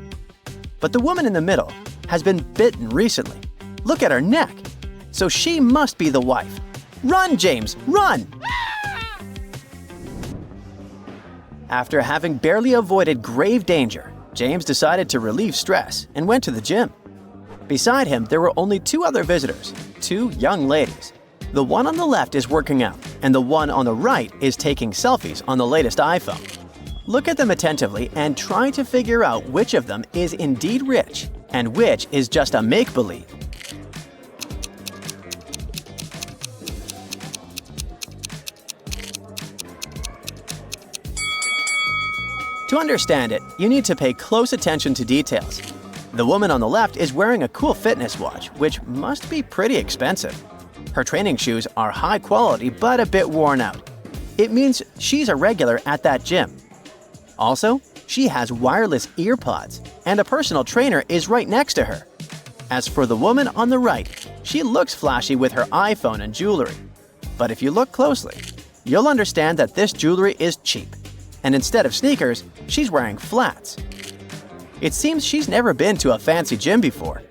S1: But the woman in the middle has been bitten recently. Look at her neck. So she must be the wife. Run, James, run! After having barely avoided grave danger, James decided to relieve stress and went to the gym. Beside him, there were only 2 other visitors, 2 young ladies. The one on the left is working out, and the one on the right is taking selfies on the latest iPhone. Look at them attentively and try to figure out which of them is indeed rich and which is just a make-believe. To understand it, you need to pay close attention to details. The woman on the left is wearing a cool fitness watch, which must be pretty expensive. Her training shoes are high quality but a bit worn out. It means she's a regular at that gym. Also, she has wireless ear pods, and a personal trainer is right next to her. As for the woman on the right, she looks flashy with her iPhone and jewelry. But if you look closely, you'll understand that this jewelry is cheap. And instead of sneakers, she's wearing flats. It seems she's never been to a fancy gym before,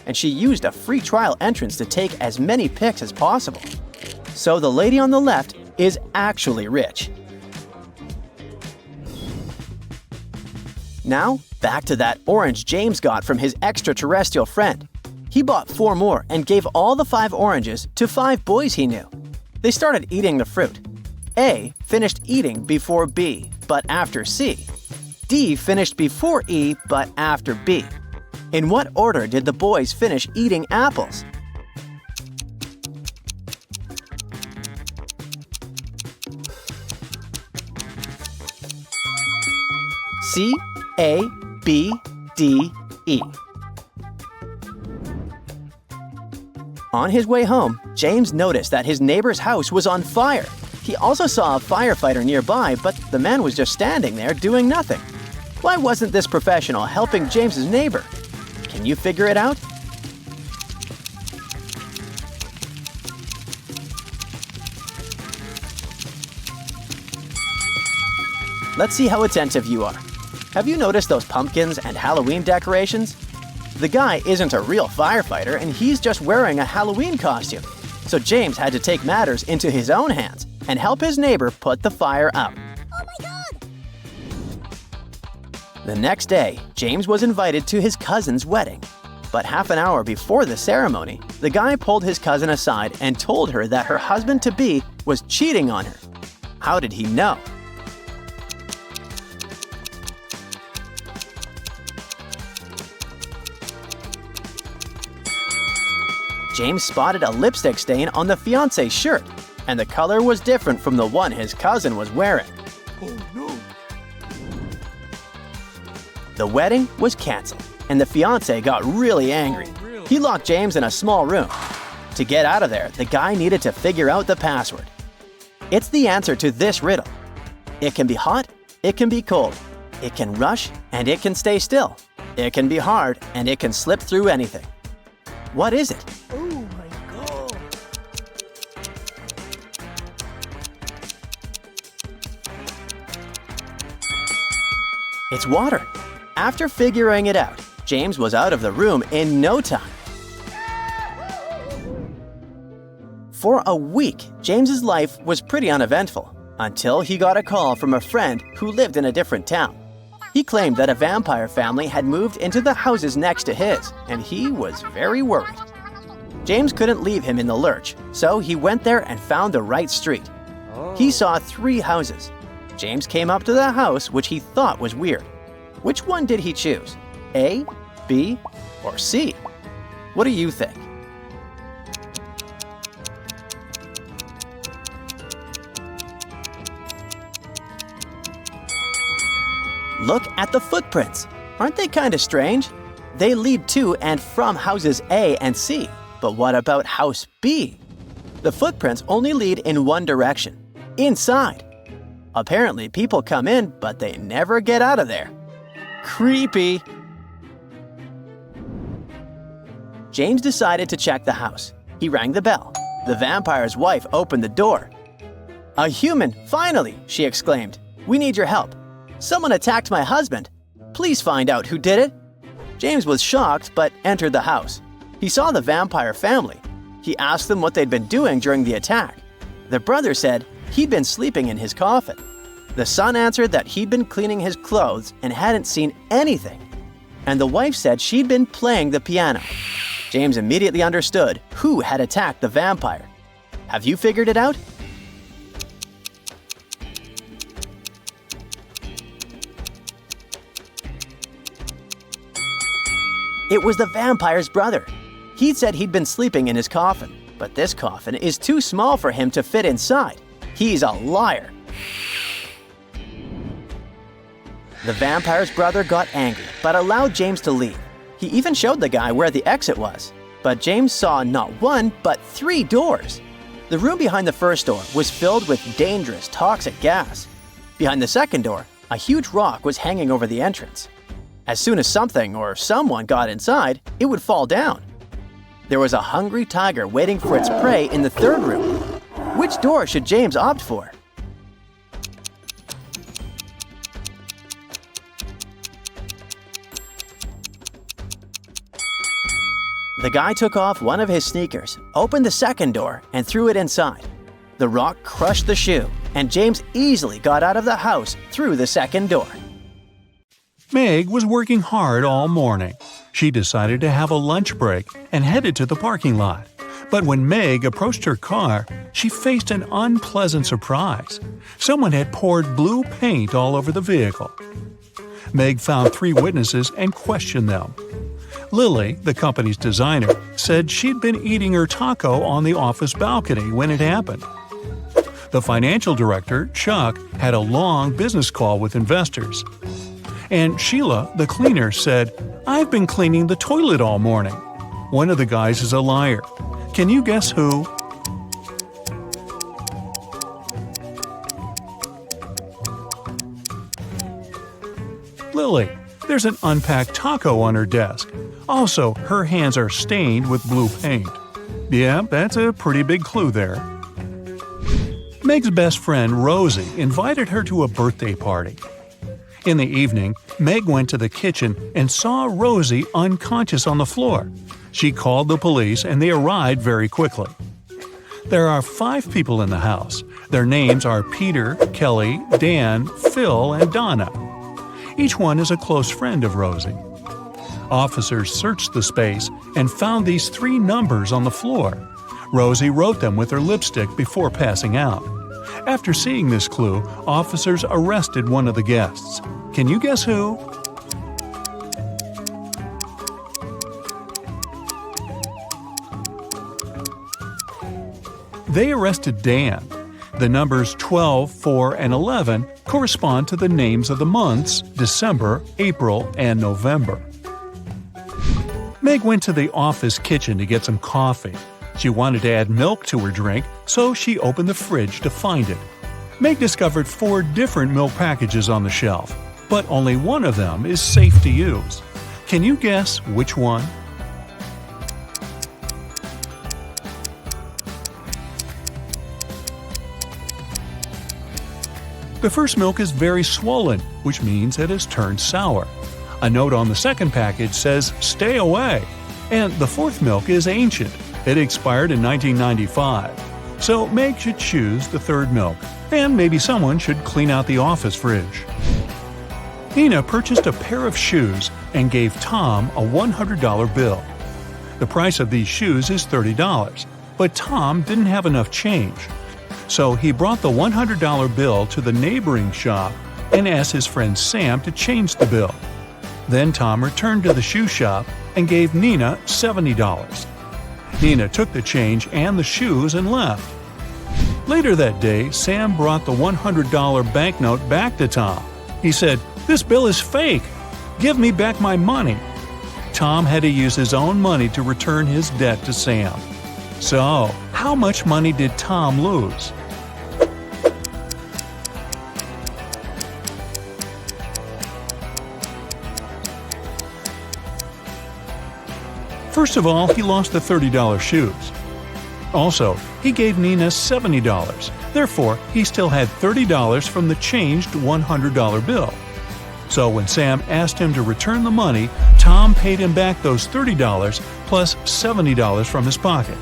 S1: and she used a free trial entrance to take as many pics as possible. So the lady on the left is actually rich. Now, back to that orange James got from his extraterrestrial friend. He bought 4 more and gave all the 5 oranges to 5 boys he knew. They started eating the fruit. A finished eating before B, but after C. D finished before E, but after B. In what order did the boys finish eating apples? C, A, B, D, E. On his way home, James noticed that his neighbor's house was on fire. He also saw a firefighter nearby, but the man was just standing there doing nothing. Why wasn't this professional helping James's neighbor? Can you figure it out? Let's see how attentive you are. Have you noticed those pumpkins and Halloween decorations? The guy isn't a real firefighter and he's just wearing a Halloween costume. So James had to take matters into his own hands and help his neighbor put the fire out.
S6: Oh my God!
S1: The next day, James was invited to his cousin's wedding. But half an hour before the ceremony, the guy pulled his cousin aside and told her that her husband-to-be was cheating on her. How did he know? James spotted a lipstick stain on the fiancé's shirt, and the color was different from the one his cousin was wearing.
S6: Oh no!
S1: The wedding was canceled, and the fiancé got really angry. He locked James in a small room. To get out of there, the guy needed to figure out the password. It's the answer to this riddle. It can be hot, it can be cold. It can rush, and it can stay still. It can be hard, and it can slip through anything. What is it?
S6: Oh my God!
S1: It's water. After figuring it out, James was out of the room in no time. For a week, James's life was pretty uneventful. until he got a call from a friend who lived in a different town. He claimed that a vampire family had moved into the houses next to his, and he was very worried. James couldn't leave him in the lurch, so he went there and found the right street. He saw 3 houses. James came up to the house which he thought was weird. Which one did he choose? A, B, or C? What do you think? Look at the footprints. Aren't they kind of strange? They lead to and from houses A and C. But what about house B? The footprints only lead in one direction, inside. Apparently, people come in, but they never get out of there. Creepy. James decided to check the house. He rang the bell. The vampire's wife opened the door. "A human, finally!" she exclaimed. "We need your help. Someone attacked my husband. Please find out who did it." James was shocked but entered the house. He saw the vampire family. He asked them what they'd been doing during the attack. The brother said he'd been sleeping in his coffin. The son answered that he'd been cleaning his clothes and hadn't seen anything. And the wife said she'd been playing the piano. James immediately understood who had attacked the vampire. Have you figured it out? It was the vampire's brother. He'd said he'd been sleeping in his coffin, but this coffin is too small for him to fit inside. He's a liar. The vampire's brother got angry, but allowed James to leave. He even showed the guy where the exit was. But James saw not 1, but 3 doors. The room behind the first door was filled with dangerous, toxic gas. Behind the second door, a huge rock was hanging over the entrance. As soon as something or someone got inside, it would fall down. There was a hungry tiger waiting for its prey in the third room. Which door should James opt for? The guy took off one of his sneakers, opened the second door, and threw it inside. The rock crushed the shoe, and James easily got out of the house through the second door.
S3: Meg was working hard all morning. She decided to have a lunch break and headed to the parking lot. But when Meg approached her car, she faced an unpleasant surprise. Someone had poured blue paint all over the vehicle. Meg found 3 witnesses and questioned them. Lily, the company's designer, said she'd been eating her taco on the office balcony when it happened. The financial director, Chuck, had a long business call with investors. And Sheila, the cleaner, said, "I've been cleaning the toilet all morning." One of the guys is a liar. Can you guess who? Lily. There's an unpacked taco on her desk. Also, her hands are stained with blue paint. Yeah, that's a pretty big clue there. Meg's best friend, Rosie, invited her to a birthday party. In the evening, Meg went to the kitchen and saw Rosie unconscious on the floor. She called the police and they arrived very quickly. There are 5 people in the house. Their names are Peter, Kelly, Dan, Phil, and Donna. Each one is a close friend of Rosie. Officers searched the space and found these 3 numbers on the floor. Rosie wrote them with her lipstick before passing out. After seeing this clue, officers arrested one of the guests. Can you guess who? They arrested Dan. The numbers 12, 4, and 11 correspond to the names of the months December, April, and November. Meg went to the office kitchen to get some coffee. She wanted to add milk to her drink, so she opened the fridge to find it. Meg discovered 4 different milk packages on the shelf, but only one of them is safe to use. Can you guess which one? The first milk is very swollen, which means it has turned sour. A note on the second package says, "Stay away." And the fourth milk is ancient. It expired in 1995. So Meg should choose the third milk. And maybe someone should clean out the office fridge. Nina purchased a pair of shoes and gave Tom a $100 bill. The price of these shoes is $30, but Tom didn't have enough change. So he brought the $100 bill to the neighboring shop and asked his friend Sam to change the bill. Then Tom returned to the shoe shop and gave Nina $70. Nina took the change and the shoes and left. Later that day, Sam brought the $100 banknote back to Tom. He said, "This bill is fake. Give me back my money." Tom had to use his own money to return his debt to Sam. So, how much money did Tom lose? First of all, he lost the $30 shoes. Also, he gave Nina $70. Therefore, he still had $30 from the changed $100 bill. So when Sam asked him to return the money, Tom paid him back those $30 plus $70 from his pocket.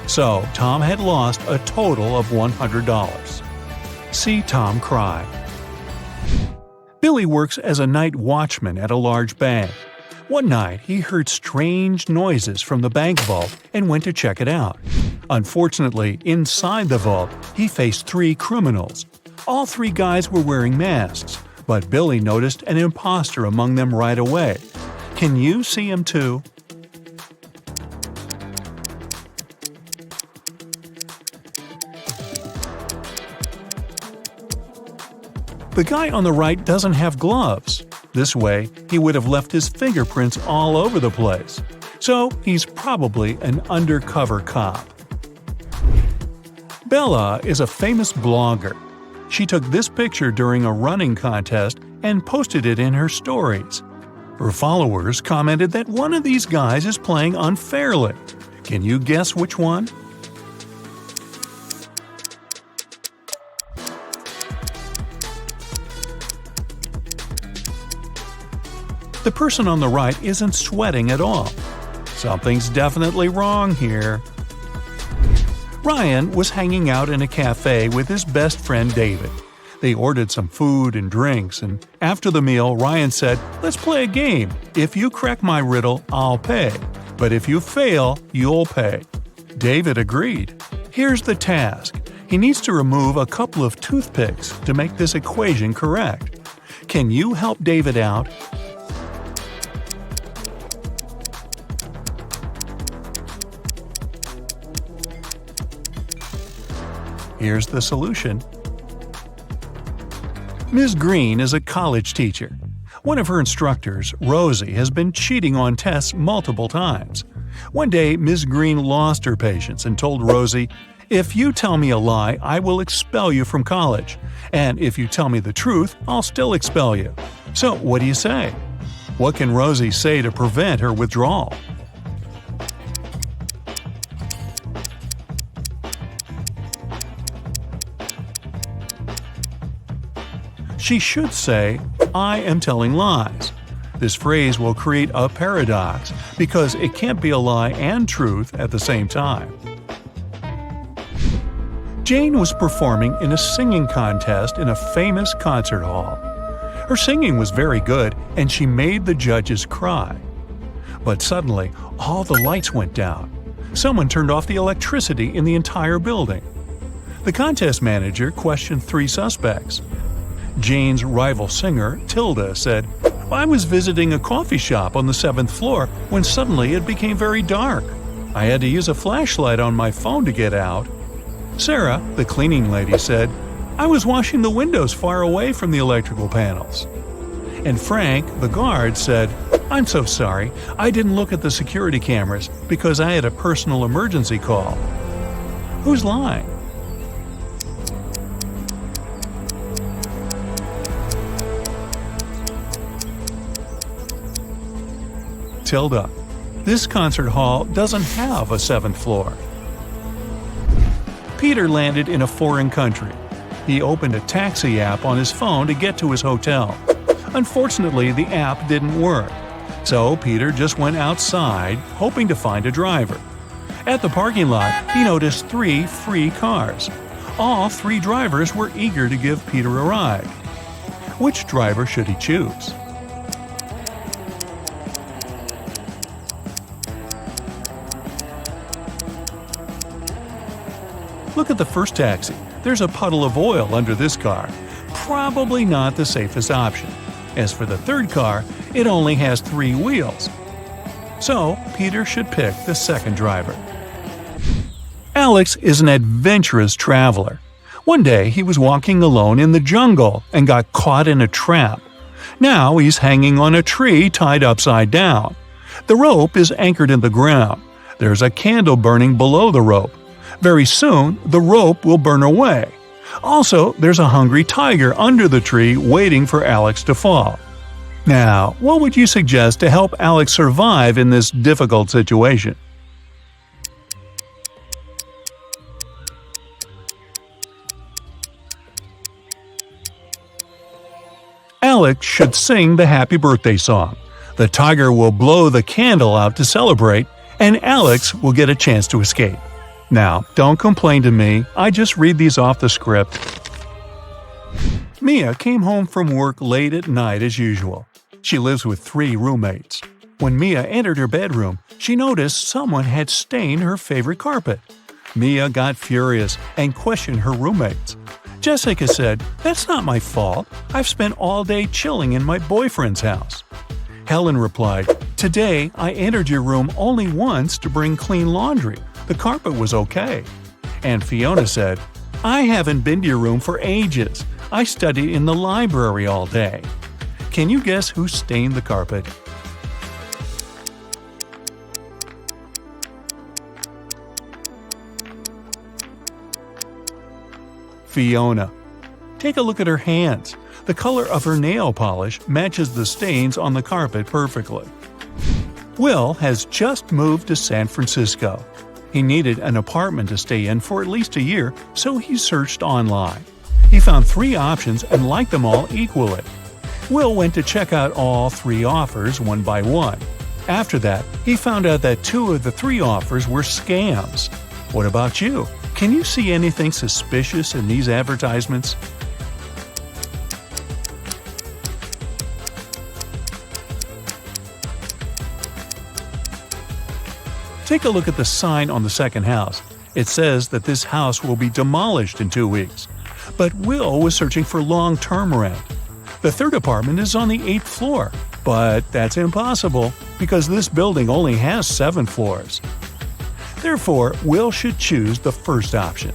S3: So Tom had lost a total of $100. See Tom cry. Billy works as a night watchman at a large bank. One night, he heard strange noises from the bank vault and went to check it out. Unfortunately, inside the vault, he faced 3 criminals. All 3 guys were wearing masks, but Billy noticed an imposter among them right away. Can you see him too? The guy on the right doesn't have gloves. This way, he would have left his fingerprints all over the place. So he's probably an undercover cop. Bella is a famous blogger. She took this picture during a running contest and posted it in her stories. Her followers commented that one of these guys is playing unfairly. Can you guess which one? The person on the right isn't sweating at all. Something's definitely wrong here. Ryan was hanging out in a cafe with his best friend David. They ordered some food and drinks, and after the meal, Ryan said, "Let's play a game. If you crack my riddle, I'll pay. But if you fail, you'll pay." David agreed. Here's the task. He needs to remove a couple of toothpicks to make this equation correct. Can you help David out? Here's the solution. Ms. Green is a college teacher. One of her instructors, Rosie, has been cheating on tests multiple times. One day, Ms. Green lost her patience and told Rosie, "If you tell me a lie, I will expel you from college. And if you tell me the truth, I'll still expel you. So what do you say?" What can Rosie say to prevent her withdrawal? She should say, "I am telling lies." This phrase will create a paradox because it can't be a lie and truth at the same time. Jane was performing in a singing contest in a famous concert hall. Her singing was very good and she made the judges cry. But suddenly, all the lights went down. Someone turned off the electricity in the entire building. The contest manager questioned 3 suspects. Jane's rival singer, Tilda, said, "I was visiting a coffee shop on the 7th floor when suddenly it became very dark. I had to use a flashlight on my phone to get out." Sarah, the cleaning lady, said, "I was washing the windows far away from the electrical panels." And Frank, the guard, said, "I'm so sorry, I didn't look at the security cameras because I had a personal emergency call." Who's lying? Tilda. This concert hall doesn't have a 7th floor. Peter landed in a foreign country. He opened a taxi app on his phone to get to his hotel. Unfortunately, the app didn't work. So Peter just went outside, hoping to find a driver. At the parking lot, he noticed 3 free cars. All 3 drivers were eager to give Peter a ride. Which driver should he choose? Look at the first taxi. There's a puddle of oil under this car. Probably not the safest option. As for the third car, it only has 3 wheels. So, Peter should pick the second driver. Alex is an adventurous traveler. One day, he was walking alone in the jungle and got caught in a trap. Now he's hanging on a tree tied upside down. The rope is anchored in the ground. There's a candle burning below the rope. Very soon, the rope will burn away. Also, there's a hungry tiger under the tree waiting for Alex to fall. Now, what would you suggest to help Alex survive in this difficult situation? Alex should sing the happy birthday song. The tiger will blow the candle out to celebrate, and Alex will get a chance to escape. Now, don't complain to me, I just read these off the script. Mia came home from work late at night as usual. She lives with 3 roommates. When Mia entered her bedroom, she noticed someone had stained her favorite carpet. Mia got furious and questioned her roommates. Jessica said, "That's not my fault. I've spent all day chilling in my boyfriend's house." Helen replied, "Today I entered your room only once to bring clean laundry. The carpet was okay." And Fiona said, "I haven't been to your room for ages. I studied in the library all day." Can you guess who stained the carpet? Fiona. Take a look at her hands. The color of her nail polish matches the stains on the carpet perfectly. Will has just moved to San Francisco. He needed an apartment to stay in for at least a year, so he searched online. He found 3 options and liked them all equally. Will went to check out all 3 offers one by one. After that, he found out that 2 of the 3 offers were scams. What about you? Can you see anything suspicious in these advertisements? Take a look at the sign on the second house. It says that this house will be demolished in 2 weeks. But Will was searching for long-term rent. The third apartment is on the 8th floor, but that's impossible because this building only has 7 floors. Therefore, Will should choose the first option.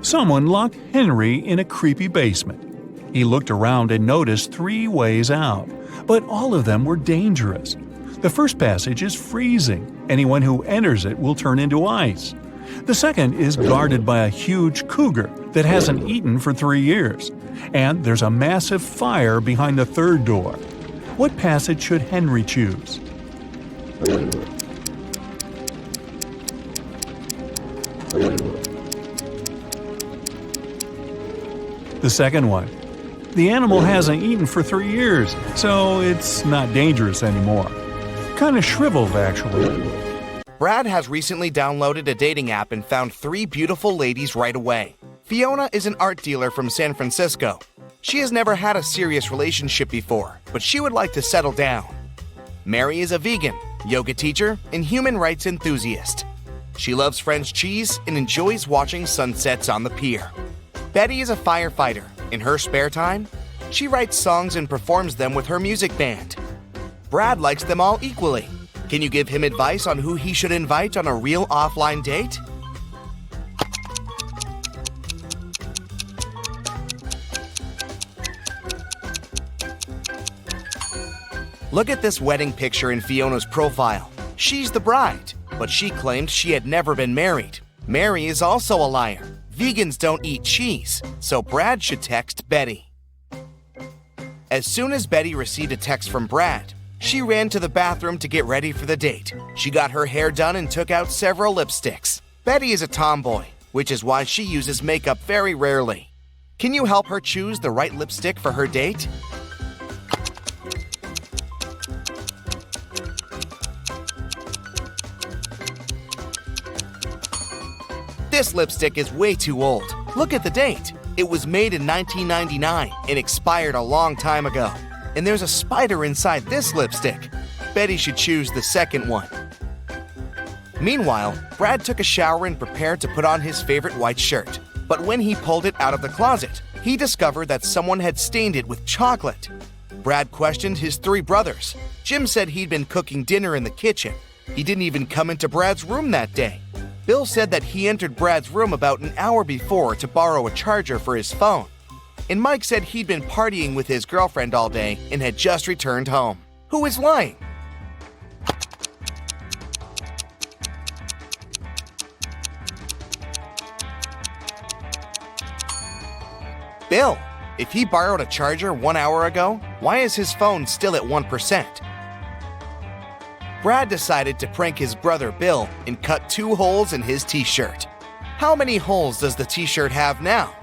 S3: Someone locked Henry in a creepy basement. He looked around and noticed 3 ways out, but all of them were dangerous. The first passage is freezing. Anyone who enters it will turn into ice. The second is guarded by a huge cougar that hasn't eaten for 3 years. And there's a massive fire behind the third door. What passage should Henry choose? The second one. The animal hasn't eaten for 3 years, so it's not dangerous anymore. Kind of shriveled, actually.
S7: Brad has recently downloaded a dating app and found 3 beautiful ladies right away. Fiona is an art dealer from San Francisco. She has never had a serious relationship before, but she would like to settle down. Mary is a vegan, yoga teacher, and human rights enthusiast. She loves French cheese and enjoys watching sunsets on the pier. Betty is a firefighter. In her spare time, she writes songs and performs them with her music band. Brad likes them all equally. Can you give him advice on who he should invite on a real offline date? Look at this wedding picture in Fiona's profile. She's the bride, but she claimed she had never been married. Mary is also a liar. Vegans don't eat cheese, so Brad should text Betty. As soon as Betty received a text from Brad, she ran to the bathroom to get ready for the date. She got her hair done and took out several lipsticks. Betty is a tomboy, which is why she uses makeup very rarely. Can you help her choose the right lipstick for her date? This lipstick is way too old. Look at the date. It was made in 1999 and expired a long time ago. And there's a spider inside this lipstick. Betty should choose the second one. Meanwhile, Brad took a shower and prepared to put on his favorite white shirt. But when he pulled it out of the closet, he discovered that someone had stained it with chocolate. Brad questioned his 3 brothers. Jim said he'd been cooking dinner in the kitchen. He didn't even come into Brad's room that day. Bill said that he entered Brad's room about an hour before to borrow a charger for his phone. And Mike said he'd been partying with his girlfriend all day and had just returned home. Who is lying? Bill. If he borrowed a charger 1 hour ago, why is his phone still at 1%? Brad decided to prank his brother Bill and cut 2 holes in his t-shirt. How many holes does the t-shirt have now?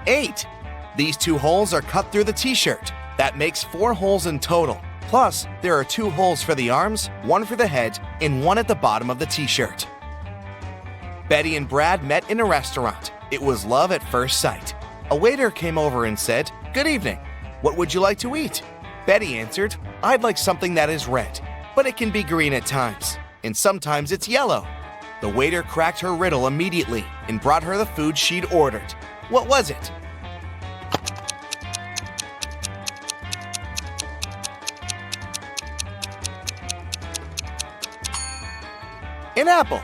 S7: Eight. These 2 holes are cut through the t-shirt. That makes 4 holes in total. Plus, there are 2 holes for the arms, 1 for the head, and 1 at the bottom of the t-shirt. Betty and Brad met in a restaurant. It was love at first sight. A waiter came over and said, "Good evening. What would you like to eat?" Betty answered, "I'd like something that is red, but it can be green at times, and sometimes it's yellow." The waiter cracked her riddle immediately and brought her the food she'd ordered. What was it? An apple.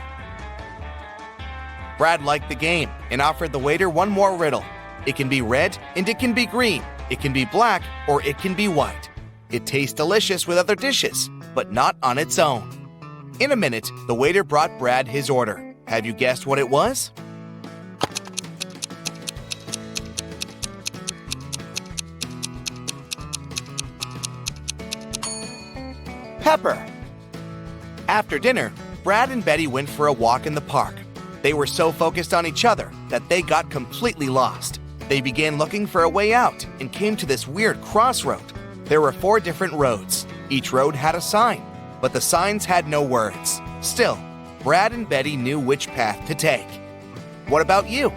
S7: Brad liked the game and offered the waiter one more riddle. It can be red and it can be green. It can be black or it can be white. It tastes delicious with other dishes, but not on its own. In a minute, the waiter brought Brad his order. Have you guessed what it was? Pepper. After dinner, Brad and Betty went for a walk in the park. They were so focused on each other that they got completely lost. They began looking for a way out and came to this weird crossroad. There were 4 different roads. Each road had a sign, but the signs had no words. Still, Brad and Betty knew which path to take. What about you?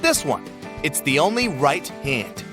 S7: This one. It's the only right hand.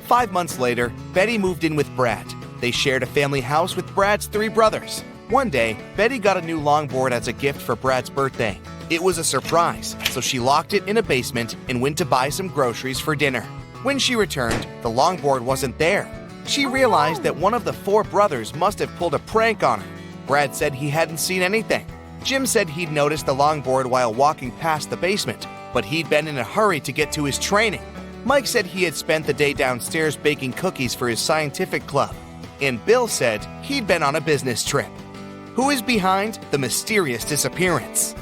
S7: 5 months later, Betty moved in with Brad. They shared a family house with Brad's 3 brothers. One day, Betty got a new longboard as a gift for Brad's birthday. It was a surprise, so she locked it in a basement and went to buy some groceries for dinner. When she returned, the longboard wasn't there. She realized that one of the 4 brothers must have pulled a prank on her. Brad said he hadn't seen anything. Jim said he'd noticed the longboard while walking past the basement, but he'd been in a hurry to get to his training. Mike said he had spent the day downstairs baking cookies for his scientific club. And Bill said he'd been on a business trip. Who is behind the mysterious disappearance?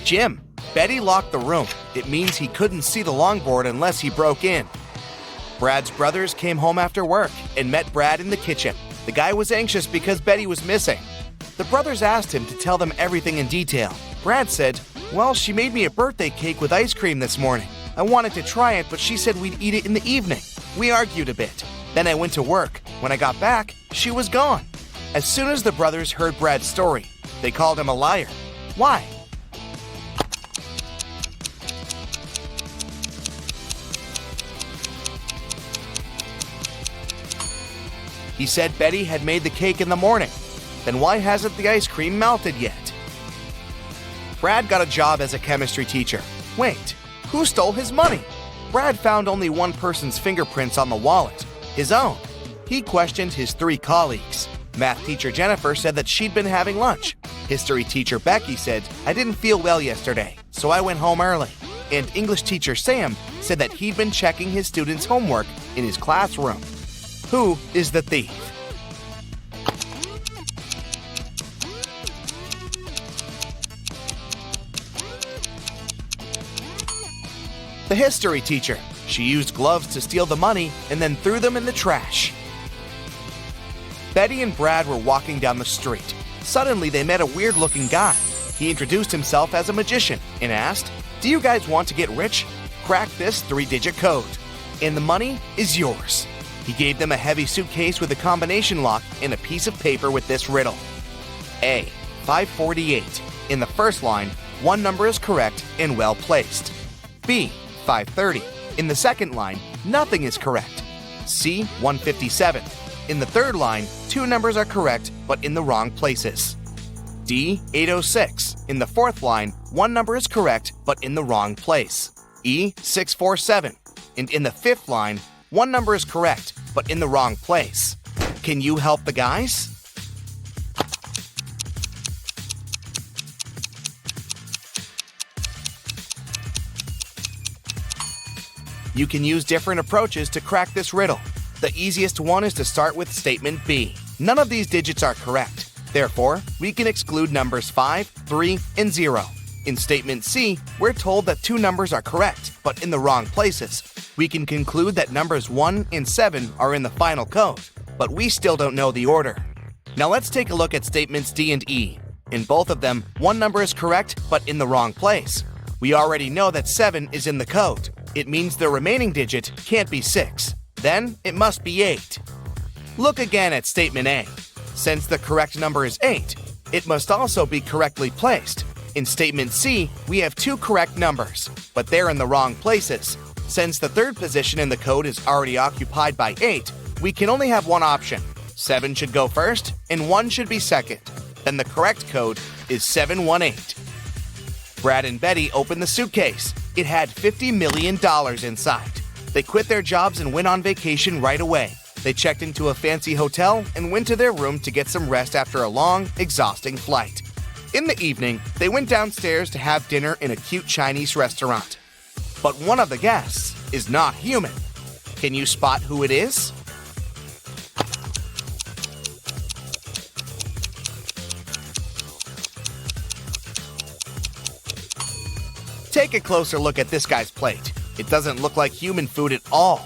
S7: Jim. Betty locked the room. It means he couldn't see the longboard unless he broke in. Brad's brothers came home after work and met Brad in the kitchen. The guy was anxious because Betty was missing. The brothers asked him to tell them everything in detail. Brad said, "Well, she made me a birthday cake with ice cream this morning. I wanted to try it, but she said we'd eat it in the evening. We argued a bit. Then I went to work. When I got back, she was gone." As soon as the brothers heard Brad's story, they called him a liar. Why? He said Betty had made the cake in the morning. Then why hasn't the ice cream melted yet? Brad got a job as a chemistry teacher. Wait, who stole his money? Brad found only one person's fingerprints on the wallet, his own. He questioned his 3 colleagues. Math teacher Jennifer said that she'd been having lunch. History teacher Becky said, "I didn't feel well yesterday, so I went home early." And English teacher Sam said that he'd been checking his students' homework in his classroom. Who is the thief? The history teacher. She used gloves to steal the money and then threw them in the trash. Betty and Brad were walking down the street. Suddenly, they met a weird-looking guy. He introduced himself as a magician and asked, "Do you guys want to get rich? Crack this 3-digit code, and the money is yours." He gave them a heavy suitcase with a combination lock and a piece of paper with this riddle. A. 548. In the first line, one number is correct and well placed. B. 530. In the second line, nothing is correct. C. 157. In the third line, 2 numbers are correct but in the wrong places. D. 806. In the fourth line, 1 number is correct but in the wrong place. E. 647. And in the fifth line, 1 number is correct but in the wrong place. Can you help the guys? You can use different approaches to crack this riddle. The easiest one is to start with statement B. None of these digits are correct. Therefore, we can exclude numbers 5, 3, and 0. In statement C, we're told that 2 numbers are correct, but in the wrong places. We can conclude that numbers 1 and 7 are in the final code, but we still don't know the order. Now let's take a look at statements D and E. In both of them, 1 number is correct, but in the wrong place. We already know that 7 is in the code. It means the remaining digit can't be 6. Then it must be 8. Look again at statement A. Since the correct number is 8, it must also be correctly placed. In statement C, we have 2 correct numbers, but they're in the wrong places. Since the third position in the code is already occupied by 8, we can only have one option. 7 should go first, and 1 should be second. Then the correct code is 718. Brad and Betty opened the suitcase. It had $50 million inside. They quit their jobs and went on vacation right away. They checked into a fancy hotel and went to their room to get some rest after a long, exhausting flight. In the evening, they went downstairs to have dinner in a cute Chinese restaurant. But one of the guests is not human. Can you spot who it is? Take a closer look at this guy's plate. It doesn't look like human food at all.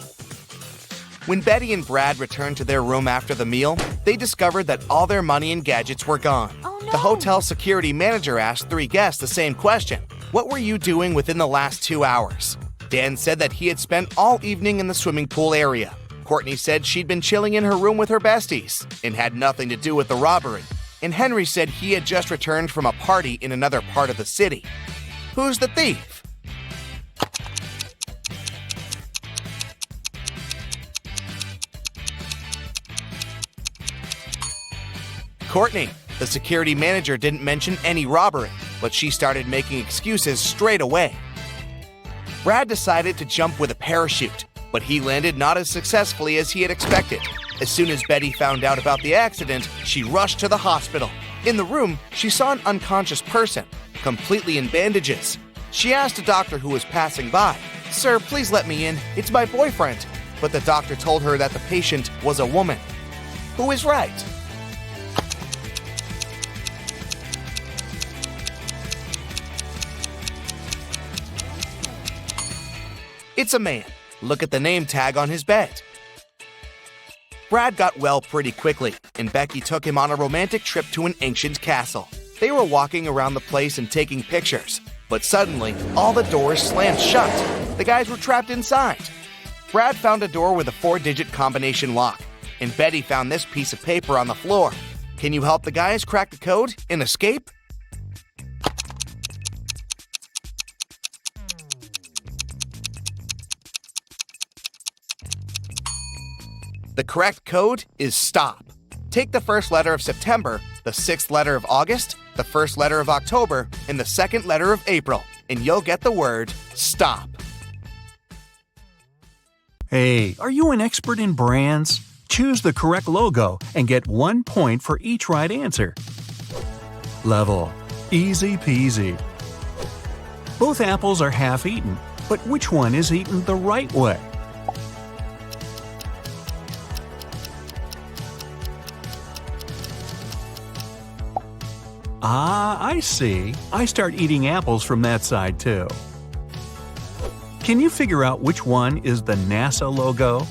S7: When Betty and Brad returned to their room after the meal, they discovered that all their money and gadgets were gone.
S6: Oh, no.
S7: The hotel security manager asked 3 guests the same question. What were you doing within the last 2 hours? Dan said that he had spent all evening in the swimming pool area. Courtney said she'd been chilling in her room with her besties and had nothing to do with the robbery. And Henry said he had just returned from a party in another part of the city. Who's the thief? Courtney. The security manager didn't mention any robbery, but she started making excuses straight away. Brad decided to jump with a parachute, but he landed not as successfully as he had expected. As soon as Betty found out about the accident, she rushed to the hospital. In the room, she saw an unconscious person, completely in bandages. She asked a doctor who was passing by, "Sir, please let me in. It's my boyfriend." But the doctor told her that the patient was a woman. Who is right? It's a man. Look at the name tag on his bed. Brad got well pretty quickly, and Becky took him on a romantic trip to an ancient castle. They were walking around the place and taking pictures, but suddenly, all the doors slammed shut. The guys were trapped inside. Brad found a door with a 4-digit combination lock, and Betty found this piece of paper on the floor. Can you help the guys crack the code and escape? The correct code is stop. Take the first letter of September, the 6th letter of August, the first letter of October, and the 2nd letter of April, and you'll get the word stop.
S3: Hey, are you an expert in brands? Choose the correct logo and get 1 point for each right answer. Level. Easy peasy. Both apples are half eaten, but which one is eaten the right way? Ah, I see. I start eating apples from that side too. Can you figure out which one is the NASA logo?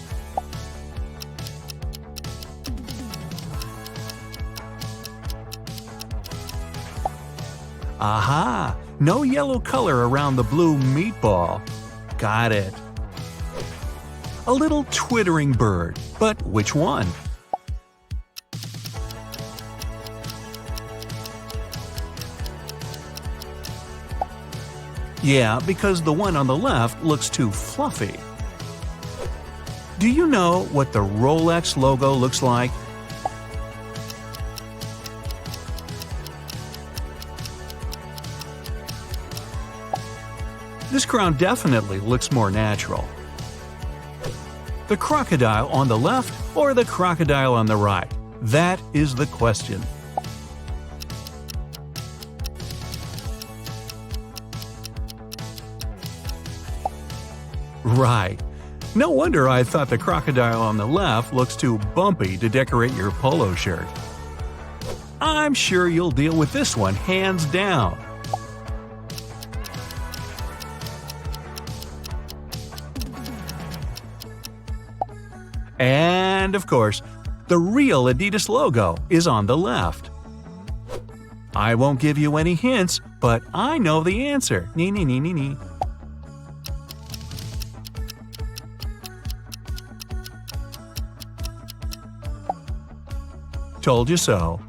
S3: Aha! No yellow color around the blue meatball. Got it. A little twittering bird, but which one? Yeah, because the one on the left looks too fluffy. Do you know what the Rolex logo looks like? This crown definitely looks more natural. The crocodile on the left or the crocodile on the right? That is the question. Right. No wonder I thought the crocodile on the left looks too bumpy to decorate your polo shirt. I'm sure you'll deal with this one hands down. And of course, the real Adidas logo is on the left. I won't give you any hints, but I know the answer. Nee, nee, nee, nee, nee. Told you so.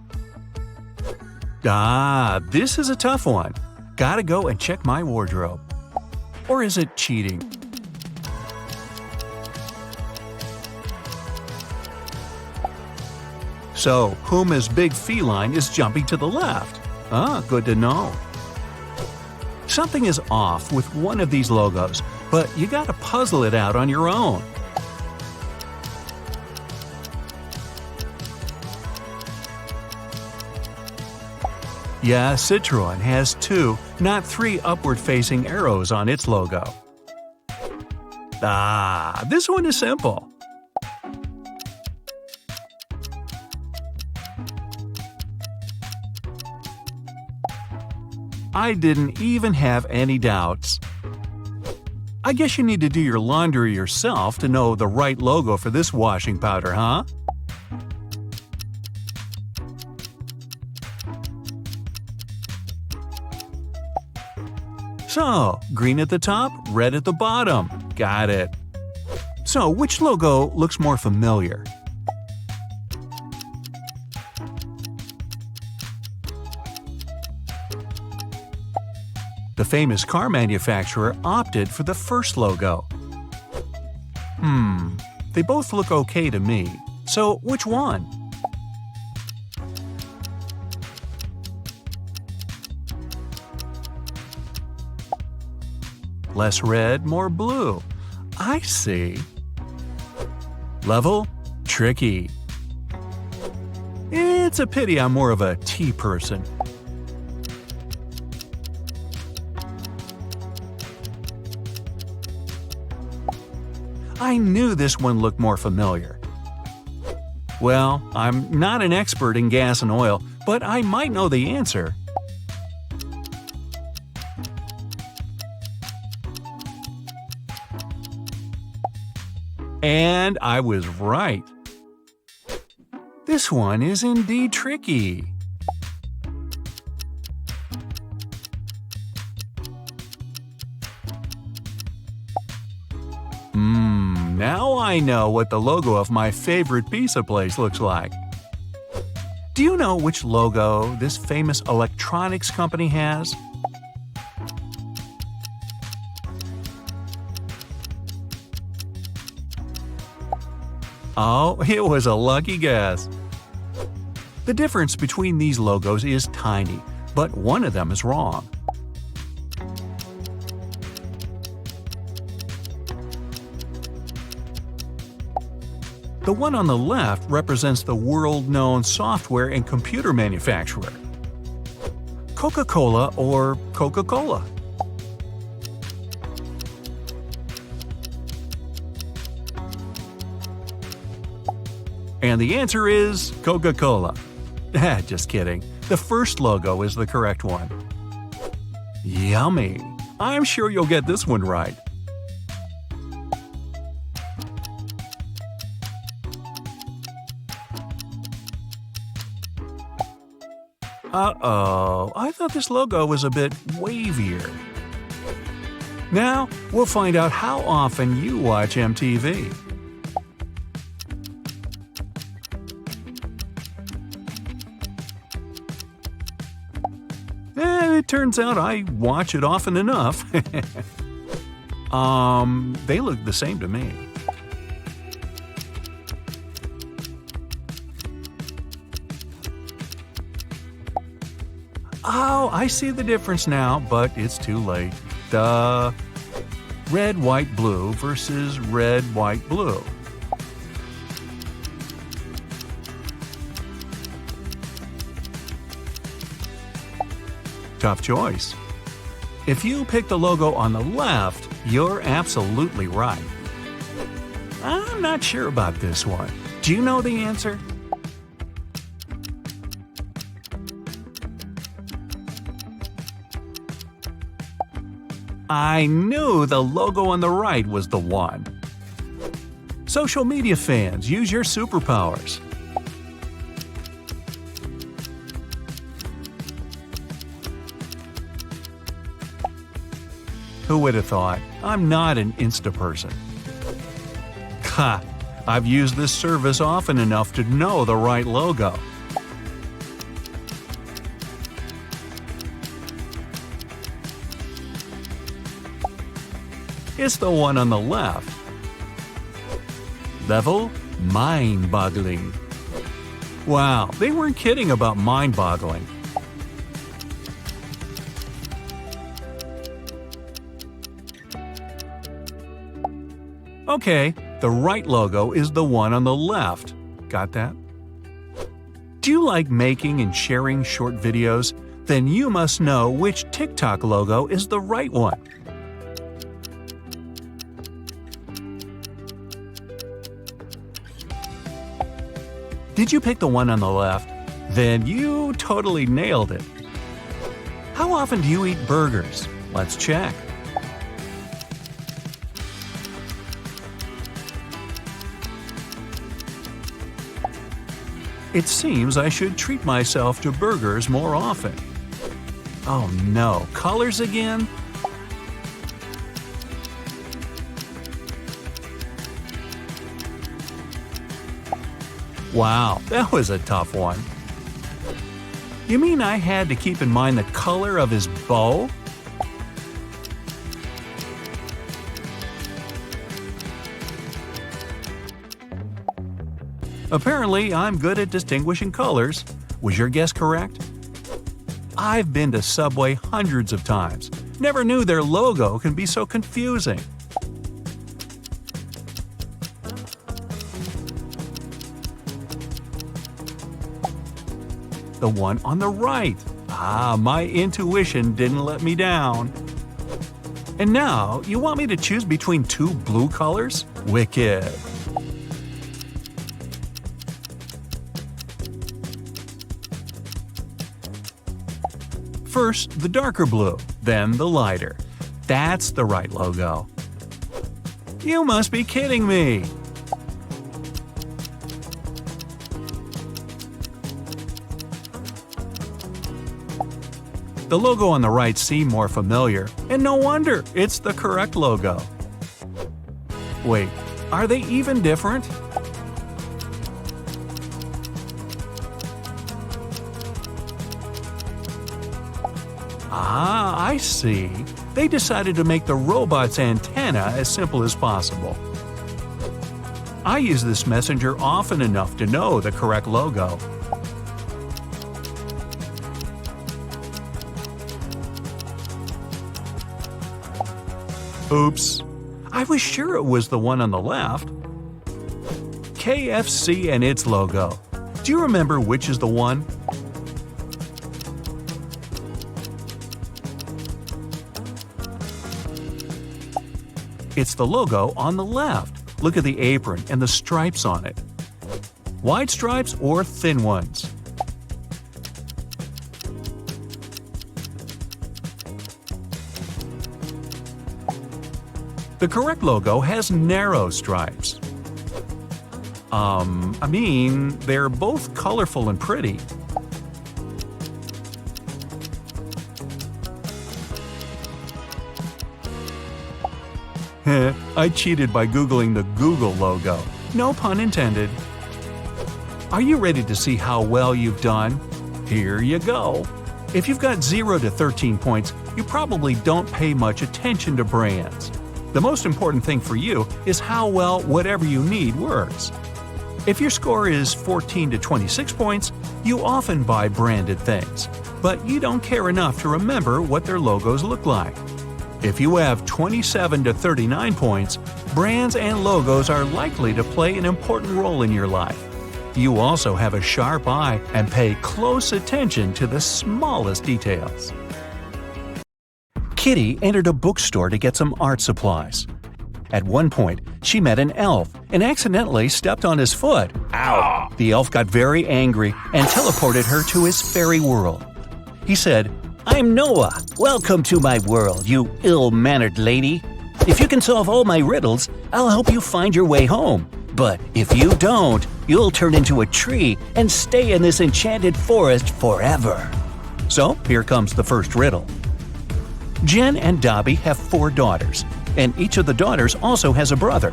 S3: Ah, this is a tough one. Gotta go and check my wardrobe. Or is it cheating? So, Puma's big feline is jumping to the left. Ah, good to know. Something is off with one of these logos, but you gotta puzzle it out on your own. Yeah, Citroën has 2, not 3 upward-facing arrows on its logo. Ah, this one is simple. I didn't even have any doubts. I guess you need to do your laundry yourself to know the right logo for this washing powder, huh? So, green at the top, red at the bottom. Got it. So, which logo looks more familiar? The famous car manufacturer opted for the first logo. They both look okay to me. So, which one? Less red, more blue. I see. Level? Tricky. It's a pity I'm more of a tea person. I knew this one looked more familiar. Well, I'm not an expert in gas and oil, but I might know the answer. And I was right. This one is indeed tricky. Now I know what the logo of my favorite pizza place looks like. Do you know which logo this famous electronics company has? Oh, it was a lucky guess. The difference between these logos is tiny, but one of them is wrong. The one on the left represents the world-known software and computer manufacturer, Coca-Cola or Coca-Cola. And the answer is Coca-Cola. Just kidding. The first logo is the correct one. Yummy. I'm sure you'll get this one right. Uh-oh, I thought this logo was a bit wavier. Now, we'll find out how often you watch MTV. It turns out I watch it often enough. They look the same to me. Oh, I see the difference now, but it's too late. Duh. Red, white, blue versus red, white, blue. Tough choice. If you pick the logo on the left, you're absolutely right. I'm not sure about this one. Do you know the answer? I knew the logo on the right was the one. Social media fans, use your superpowers. Who would have thought? I'm not an Insta person. Ha! I've used this service often enough to know the right logo. It's the one on the left. Level Mindboggling. Wow, they weren't kidding about mind-boggling. Okay, the right logo is the one on the left. Got that? Do you like making and sharing short videos? Then you must know which TikTok logo is the right one. Did you pick the one on the left? Then you totally nailed it. How often do you eat burgers? Let's check. It seems I should treat myself to burgers more often. Oh no, colors again? Wow, that was a tough one. You mean I had to keep in mind the color of his bow? Apparently, I'm good at distinguishing colors. Was your guess correct? I've been to Subway hundreds of times. Never knew their logo can be so confusing. The one on the right. Ah, my intuition didn't let me down. And now, you want me to choose between two blue colors? Wicked. First, the darker blue, then the lighter. That's the right logo. You must be kidding me! The logo on the right seemed more familiar, and no wonder, it's the correct logo. Wait, are they even different? Ah, I see. They decided to make the robot's antenna as simple as possible. I use this messenger often enough to know the correct logo. Oops. I was sure it was the one on the left. KFC and its logo. Do you remember which is the one? It's the logo on the left. Look at the apron and the stripes on it. Wide stripes or thin ones? The correct logo has narrow stripes. They're both colorful and pretty. I cheated by Googling the Google logo. No pun intended. Are you ready to see how well you've done? Here you go. If you've got 0 to 13 points, you probably don't pay much attention to brands. The most important thing for you is how well whatever you need works. If your score is 14 to 26 points, you often buy branded things, but you don't care enough to remember what their logos look like. If you have 27 to 39 points, brands and logos are likely to play an important role in your life. You also have a sharp eye and pay close attention to the smallest details. Kitty entered a bookstore to get some art supplies. At one point, she met an elf and accidentally stepped on his foot. Ow! The elf got very angry and teleported her to his fairy world. He said, "I'm Noah. Welcome to my world, you ill-mannered lady. If you can solve all my riddles, I'll help you find your way home. But if you don't, you'll turn into a tree and stay in this enchanted forest forever." So, here comes the first riddle. Jen and Dobby have 4 daughters, and each of the daughters also has a brother.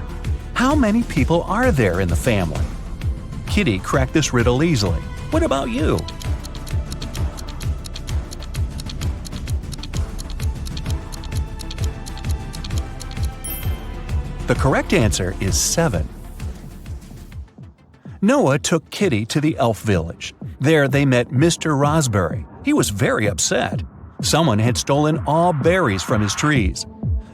S3: How many people are there in the family? Kitty cracked this riddle easily. What about you? The correct answer is 7. Noah took Kitty to the elf village. There they met Mr. Raspberry. He was very upset. Someone had stolen all berries from his trees.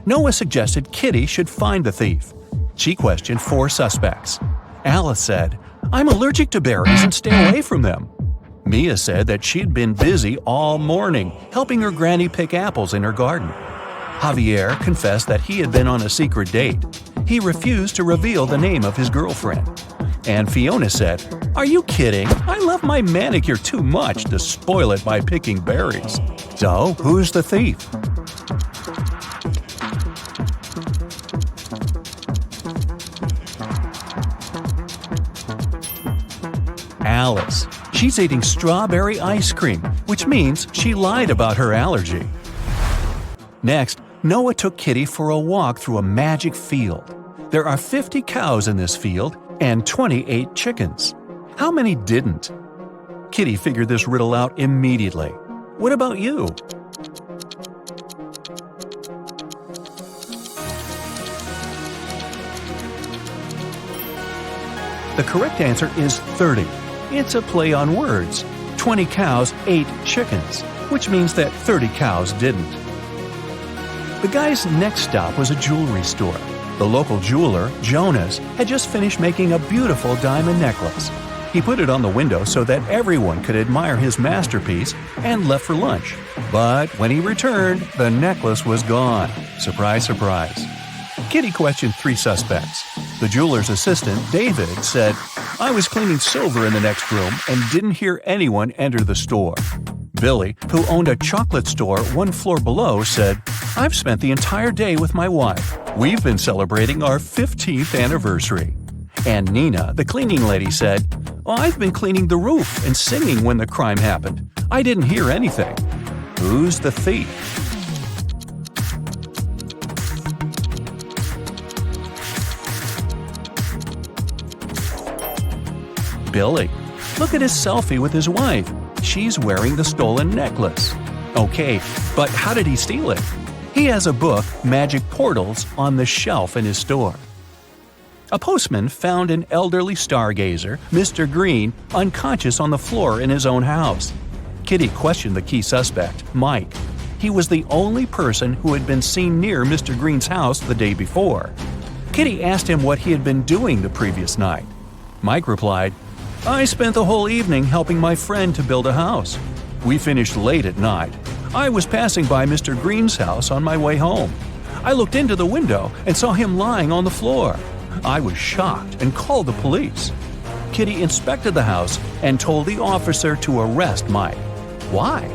S3: Noah suggested Kitty should find the thief. She questioned 4 suspects. Alice said, "I'm allergic to berries and stay away from them." Mia said that she'd been busy all morning, helping her granny pick apples in her garden. Javier confessed that he had been on a secret date. He refused to reveal the name of his girlfriend. And Fiona said, "Are you kidding? I love my manicure too much to spoil it by picking berries." So, who's the thief? Alice. She's eating strawberry ice cream, which means she lied about her allergy. Next, Noah took Kitty for a walk through a magic field. There are 50 cows in this field and 28 chickens. How many didn't? Kitty figured this riddle out immediately. What about you? The correct answer is 30. It's a play on words. 20 cows ate chickens, which means that 30 cows didn't. The guy's next stop was a jewelry store. The local jeweler, Jonas, had just finished making a beautiful diamond necklace. He put it on the window so that everyone could admire his masterpiece and left for lunch. But when he returned, the necklace was gone. Surprise, surprise. Kitty questioned 3 suspects. The jeweler's assistant, David, said, "I was cleaning silver in the next room and didn't hear anyone enter the store." Billy, who owned a chocolate store 1 floor below, said, "I've spent the entire day with my wife. We've been celebrating our 15th anniversary." And Nina, the cleaning lady, said, "I've been cleaning the roof and singing when the crime happened. I didn't hear anything." Who's the thief? Billy. Look at his selfie with his wife. She's wearing the stolen necklace. Okay, but how did he steal it? He has a book, Magic Portals, on the shelf in his store. A postman found an elderly stargazer, Mr. Green, unconscious on the floor in his own house. Kitty questioned the key suspect, Mike. He was the only person who had been seen near Mr. Green's house the day before. Kitty asked him what he had been doing the previous night. Mike replied, "I spent the whole evening helping my friend to build a house. We finished late at night. I was passing by Mr. Green's house on my way home. I looked into the window and saw him lying on the floor. I was shocked and called the police." Kitty inspected the house and told the officer to arrest Mike. Why?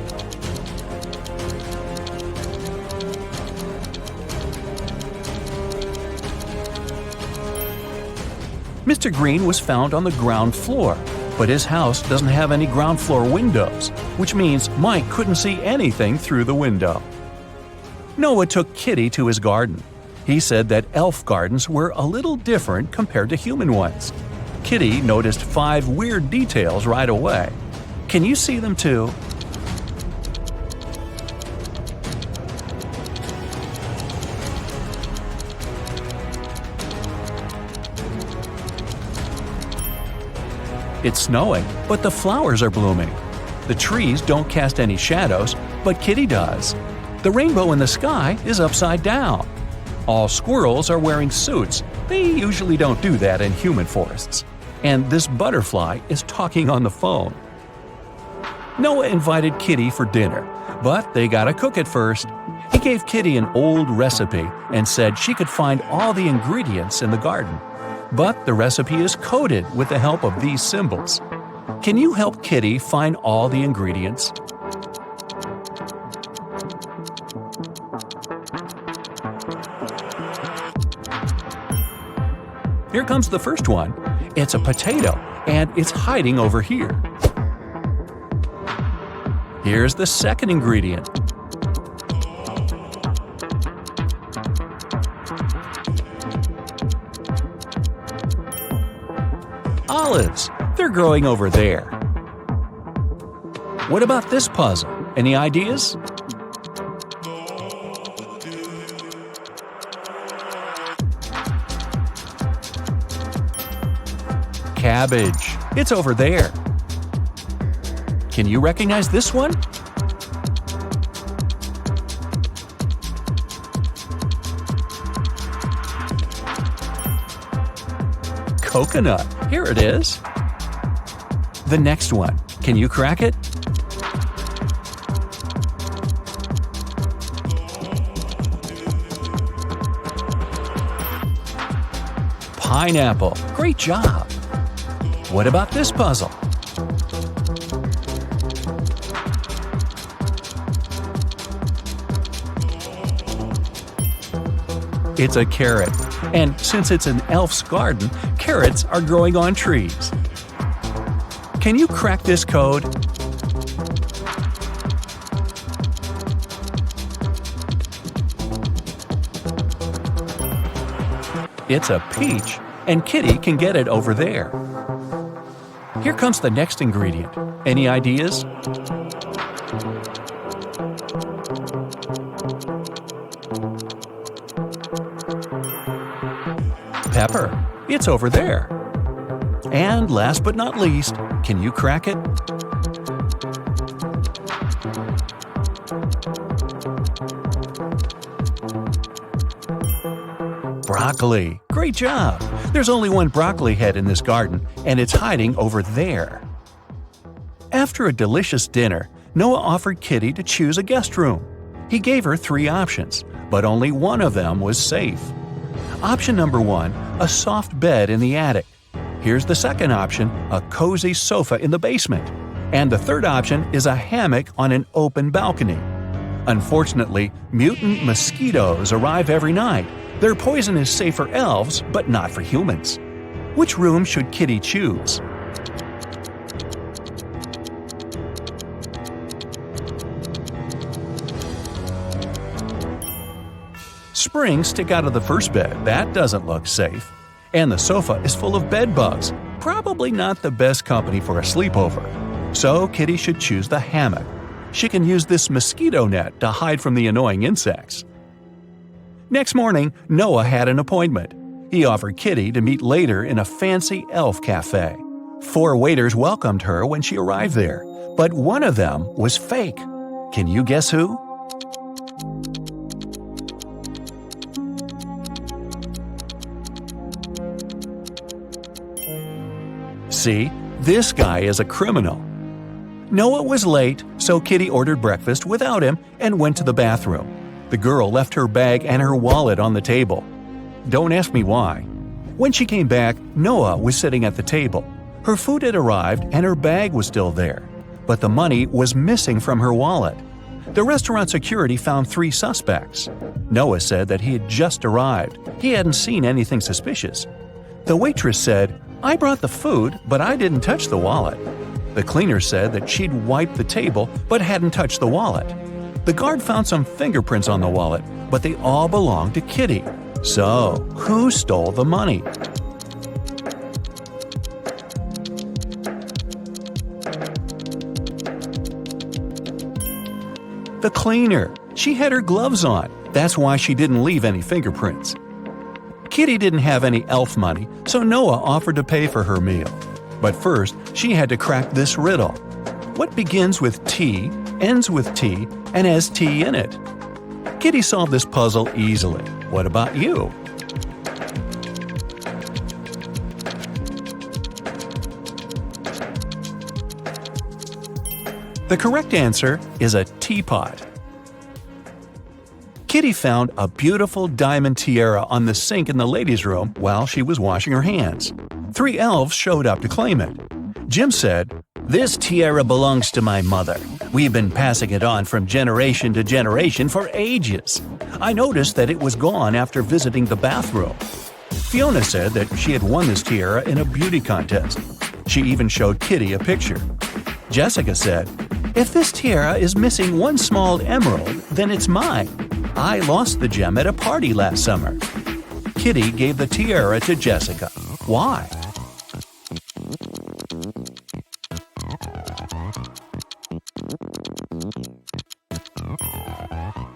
S3: Mr. Green was found on the ground floor, but his house doesn't have any ground floor windows, which means Mike couldn't see anything through the window. Noah took Kitty to his garden. He said that elf gardens were a little different compared to human ones. Kitty noticed 5 weird details right away. Can you see them too? It's snowing, but the flowers are blooming. The trees don't cast any shadows, but Kitty does. The rainbow in the sky is upside down. All squirrels are wearing suits. They usually don't do that in human forests. And this butterfly is talking on the phone. Noah invited Kitty for dinner, but they gotta cook it first. He gave Kitty an old recipe and said she could find all the ingredients in the garden. But the recipe is coded with the help of these symbols. Can you help Kitty find all the ingredients? Here comes the first one. It's a potato, and it's hiding over here. Here's the second ingredient. Olives. They're growing over there. What about this puzzle? Any ideas? Cabbage. It's over there. Can you recognize this one? Coconut. Here it is. The next one. Can you crack it? Pineapple. Great job. What about this puzzle? It's a carrot. And since it's an elf's garden, carrots are growing on trees. Can you crack this code? It's a peach, and Kitty can get it over there. Here comes the next ingredient. Any ideas? Pepper. It's over there. And last but not least, can you crack it? Broccoli. Great job. There's only one broccoli head in this garden, and it's hiding over there. After a delicious dinner, Noah offered Kitty to choose a guest room. He gave her 3 options, but only one of them was safe. Option number 1, a soft bed in the attic. Here's the second option, a cozy sofa in the basement. And the third option is a hammock on an open balcony. Unfortunately, mutant mosquitoes arrive every night. Their poison is safe for elves, but not for humans. Which room should Kitty choose? Springs stick out of the first bed. That doesn't look safe. And the sofa is full of bed bugs. Probably not the best company for a sleepover. So Kitty should choose the hammock. She can use this mosquito net to hide from the annoying insects. Next morning, Noah had an appointment. He offered Kitty to meet later in a fancy elf cafe. 4 waiters welcomed her when she arrived there, but one of them was fake. Can you guess who? See, this guy is a criminal. Noah was late, so Kitty ordered breakfast without him and went to the bathroom. The girl left her bag and her wallet on the table. Don't ask me why. When she came back, Noah was sitting at the table. Her food had arrived and her bag was still there, but the money was missing from her wallet. The restaurant security found 3 suspects. Noah said that he had just arrived. He hadn't seen anything suspicious. The waitress said, "I brought the food, but I didn't touch the wallet." The cleaner said that she'd wiped the table but hadn't touched the wallet. The guard found some fingerprints on the wallet, but they all belonged to Kitty. So, who stole the money? The cleaner. She had her gloves on. That's why she didn't leave any fingerprints. Kitty didn't have any elf money, so Noah offered to pay for her meal. But first, she had to crack this riddle. What begins with T, ends with T, and has T in it? Kitty solved this puzzle easily. What about you? The correct answer is a teapot. Kitty found a beautiful diamond tiara on the sink in the ladies' room while she was washing her hands. 3 elves showed up to claim it. Jim said, "This tiara belongs to my mother. We've been passing it on from generation to generation for ages. I noticed that it was gone after visiting the bathroom." Fiona said that she had won this tiara in a beauty contest. She even showed Kitty a picture. Jessica said, "If this tiara is missing one small emerald, then it's mine. I lost the gem at a party last summer." Kitty gave the tiara to Jessica. Why?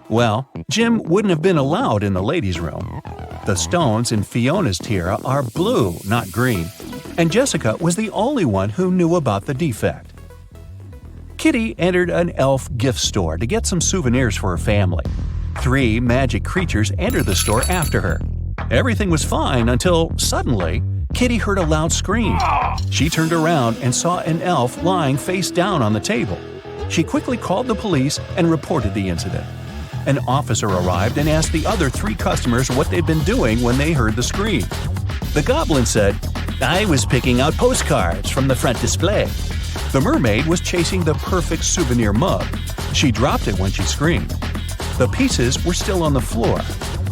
S3: Well, Jim wouldn't have been allowed in the ladies' room. The stones in Fiona's tiara are blue, not green, and Jessica was the only one who knew about the defect. Kitty entered an elf gift store to get some souvenirs for her family. 3 magic creatures entered the store after her. Everything was fine until, suddenly, Kitty heard a loud scream. She turned around and saw an elf lying face down on the table. She quickly called the police and reported the incident. An officer arrived and asked the other 3 customers what they'd been doing when they heard the scream. The goblin said, "I was picking out postcards from the front display." The mermaid was chasing the perfect souvenir mug. She dropped it when she screamed. The pieces were still on the floor.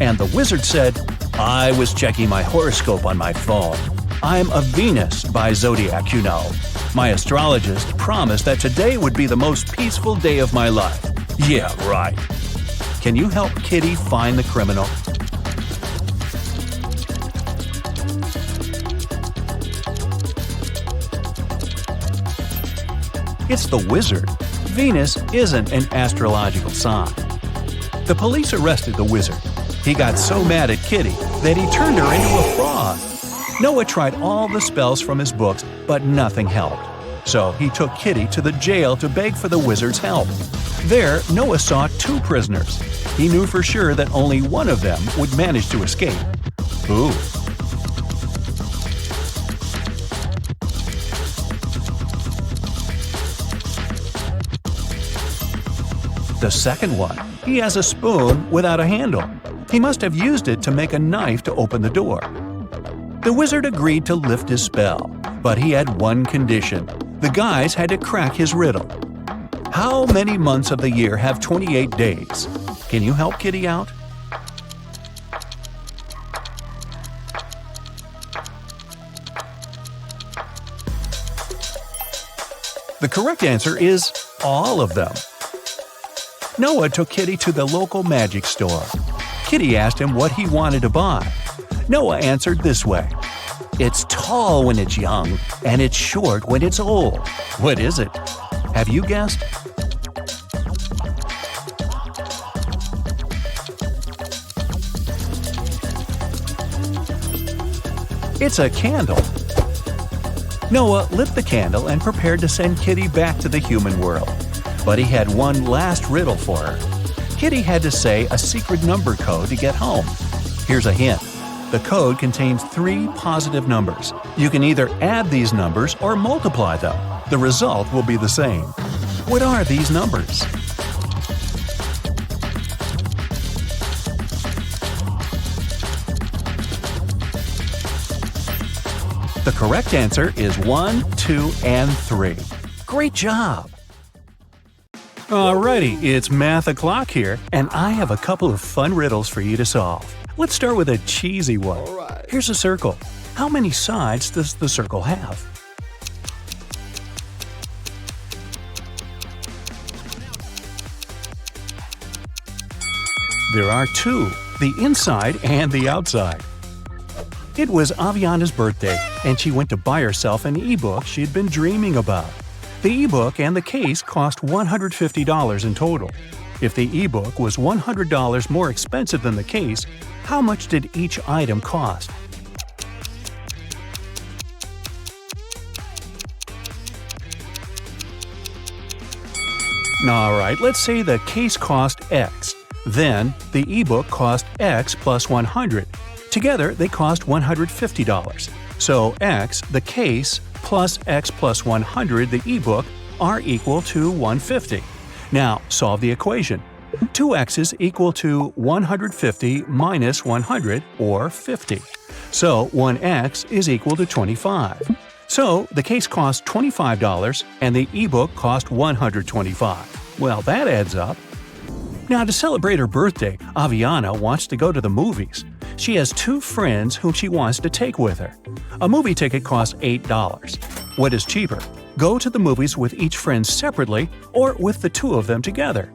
S3: And the wizard said, "I was checking my horoscope on my phone. I'm a Venus by zodiac, you know. My astrologist promised that today would be the most peaceful day of my life." Yeah, right. Can you help Kitty find the criminal? It's the wizard. Venus isn't an astrological sign. The police arrested the wizard. He got so mad at Kitty that he turned her into a frog. Noah tried all the spells from his books, but nothing helped. So he took Kitty to the jail to beg for the wizard's help. There, Noah saw 2 prisoners. He knew for sure that only one of them would manage to escape. Ooh. The second one, he has a spoon without a handle. He must have used it to make a knife to open the door. The wizard agreed to lift his spell, but he had one condition. The guys had to crack his riddle. How many months of the year have 28 days? Can you help Kitty out? The correct answer is all of them. Noah took Kitty to the local magic store. Kitty asked him what he wanted to buy. Noah answered this way. "It's tall when it's young, and it's short when it's old." What is it? Have you guessed? It's a candle. Noah lit the candle and prepared to send Kitty back to the human world. But he had one last riddle for her. Kitty had to say a secret number code to get home. Here's a hint. The code contains 3 positive numbers. You can either add these numbers or multiply them. The result will be the same. What are these numbers? The correct answer is 1, 2, and 3. Great job! Alrighty, it's math o'clock here, and I have a couple of fun riddles for you to solve. Let's start with a cheesy one. Here's a circle. How many sides does the circle have? There are 2. the inside and the outside. It was Aviana's birthday, and she went to buy herself an ebook she'd been dreaming about. The ebook and the case cost $150 in total. If the ebook was $100 more expensive than the case, how much did each item cost? Alright, let's say the case cost X. Then, the ebook cost X plus 100. Together, they cost $150. So X, the case, plus X plus 100, the ebook, are equal to 150. Now, solve the equation. 2x's equal to 150 minus 100, or 50. So 1x is equal to 25. So the case cost $25 and the ebook cost $125. Well, that adds up. Now, to celebrate her birthday, Aviana wants to go to the movies. She has 2 friends whom she wants to take with her. A movie ticket costs $8. What is cheaper? Go to the movies with each friend separately or with the 2 of them together?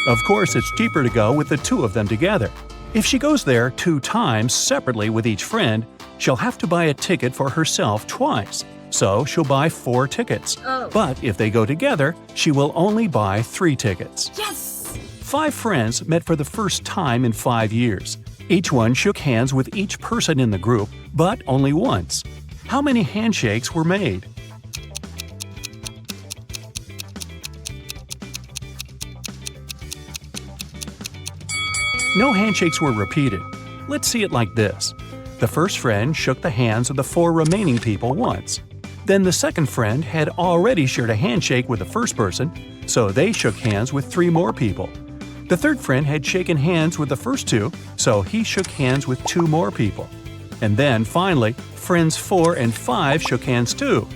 S3: Of course, it's cheaper to go with the 2 of them together. If she goes there 2 times separately with each friend, she'll have to buy a ticket for herself twice. So she'll buy 4 tickets. But if they go together, she will only buy 3 tickets.
S6: Yes!
S3: 5 friends met for the first time in 5 years. Each one shook hands with each person in the group, but only once. How many handshakes were made? No handshakes were repeated. Let's see it like this. The first friend shook the hands of the 4 remaining people once. Then the second friend had already shared a handshake with the first person, so they shook hands with 3 more people. The third friend had shaken hands with the first 2, so he shook hands with 2 more people. And then, finally, friends 4 and 5 shook hands too.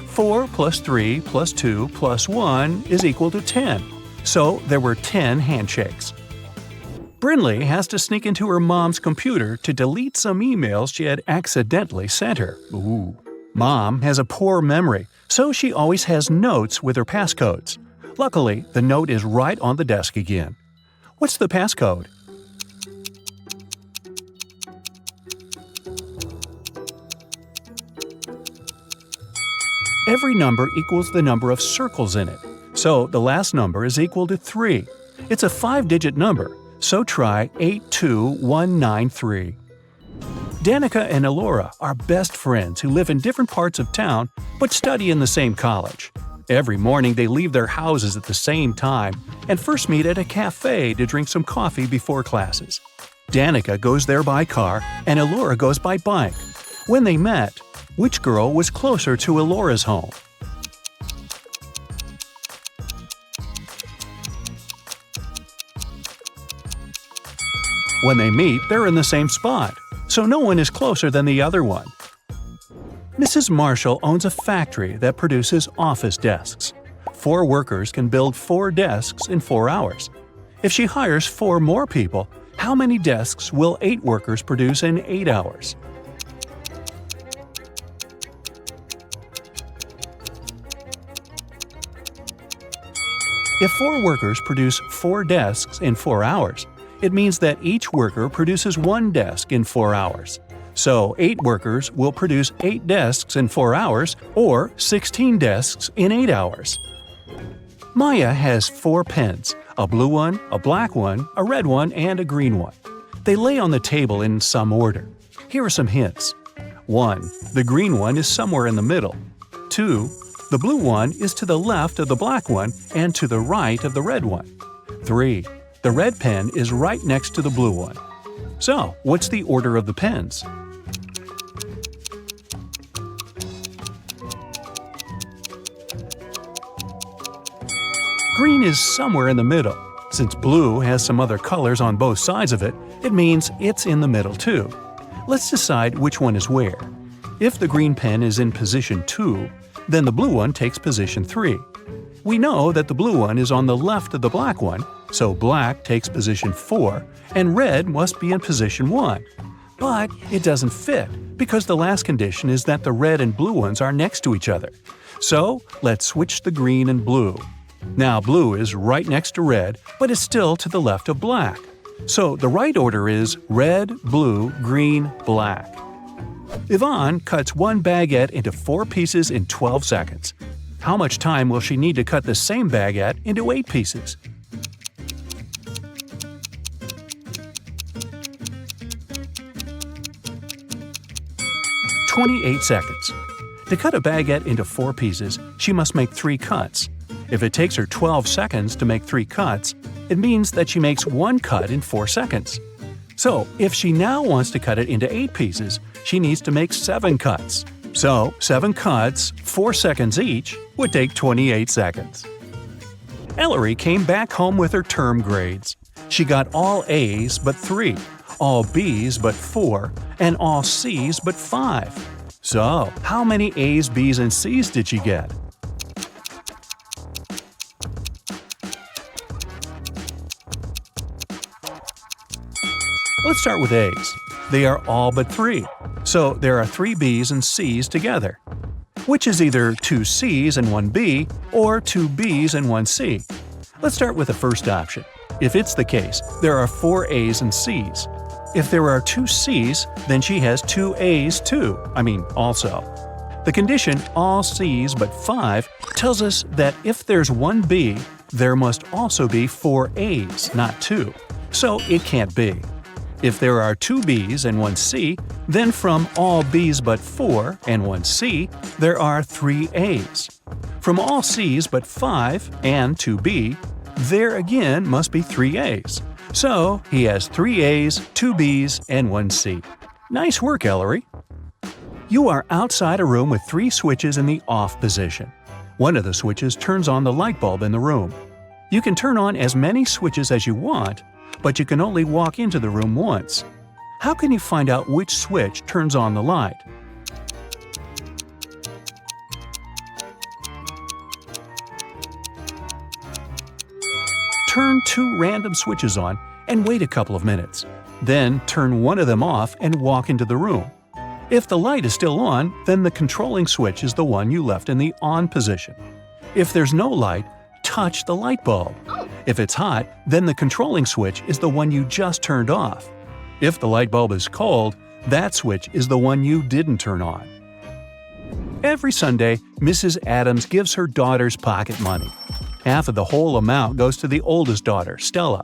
S3: 4 plus 3 plus 2 plus 1 is equal to 10. So there were 10 handshakes. Brinley has to sneak into her mom's computer to delete some emails she had accidentally sent her. Ooh. Mom has a poor memory, so she always has notes with her passcodes. Luckily, the note is right on the desk again. What's the passcode? Every number equals the number of circles in it, so the last number is equal to 3. It's a 5-digit number, so try 82193. Danica and Elora are best friends who live in different parts of town but study in the same college. Every morning they leave their houses at the same time and first meet at a cafe to drink some coffee before classes. Danica goes there by car and Elora goes by bike. When they met, which girl was closer to Elora's home? When they meet, they're in the same spot, so no one is closer than the other one. Mrs. Marshall owns a factory that produces office desks. 4 workers can build 4 desks in 4 hours. If she hires 4 more people, how many desks will 8 workers produce in 8 hours? If 4 workers produce 4 desks in 4 hours, it means that each worker produces 1 desk in 4 hours. So 8 workers will produce 8 desks in 4 hours, or 16 desks in 8 hours. Maya has 4 pens, a blue one, a black one, a red one, and a green one. They lay on the table in some order. Here are some hints. 1. The green one is somewhere in the middle. 2. The blue one is to the left of the black one and to the right of the red one. 3. The red pen is right next to the blue one. So, what's the order of the pens? Green is somewhere in the middle. Since blue has some other colors on both sides of it, it means it's in the middle too. Let's decide which one is where. If the green pen is in position 2, then the blue one takes position 3. We know that the blue one is on the left of the black one, so black takes position 4, and red must be in position 1. But it doesn't fit, because the last condition is that the red and blue ones are next to each other. So, let's switch the green and blue. Now blue is right next to red, but is still to the left of black. So the right order is red, blue, green, black. Yvonne cuts one baguette into 4 pieces in 12 seconds. How much time will she need to cut the same baguette into 8 pieces? "28 seconds. To cut a baguette into 4 pieces, she must make 3 cuts. If it takes her 12 seconds to make 3 cuts, it means that she makes 1 cut in 4 seconds. So, if she now wants to cut it into 8 pieces, she needs to make 7 cuts. So, 7 cuts, 4 seconds each, would take 28 seconds. Ellery came back home with her term grades. She got all A's but 3, all B's but 4, and all C's but 5. So, how many A's, B's, and C's did she get? Let's start with A's. They are all but 3. So there are 3 B's and C's together, which is either 2 C's and 1 B or 2 B's and 1 C. Let's start with the first option. If it's the case, there are 4 A's and C's. If there are 2 C's, then she has 2 A's too. Also. The condition all C's but 5 tells us that if there's 1 B, there must also be 4 A's, not 2. So it can't be. If there are 2 B's and 1 C, then from all B's but 4 and 1 C, there are 3 A's. From all C's but 5 and 2 B, there again must be 3 A's. So he has 3 A's, 2 B's, and 1 C. Nice work, Ellery! You are outside a room with 3 switches in the off position. One of the switches turns on the light bulb in the room. You can turn on as many switches as you want, but you can only walk into the room once. How can you find out which switch turns on the light? Turn 2 random switches on and wait a couple of minutes. Then turn one of them off and walk into the room. If the light is still on, then the controlling switch is the one you left in the on position. If there's no light, touch the light bulb. If it's hot, then the controlling switch is the one you just turned off. If the light bulb is cold, that switch is the one you didn't turn on. Every Sunday, Mrs. Adams gives her daughters pocket money. Half of the whole amount goes to the oldest daughter, Stella.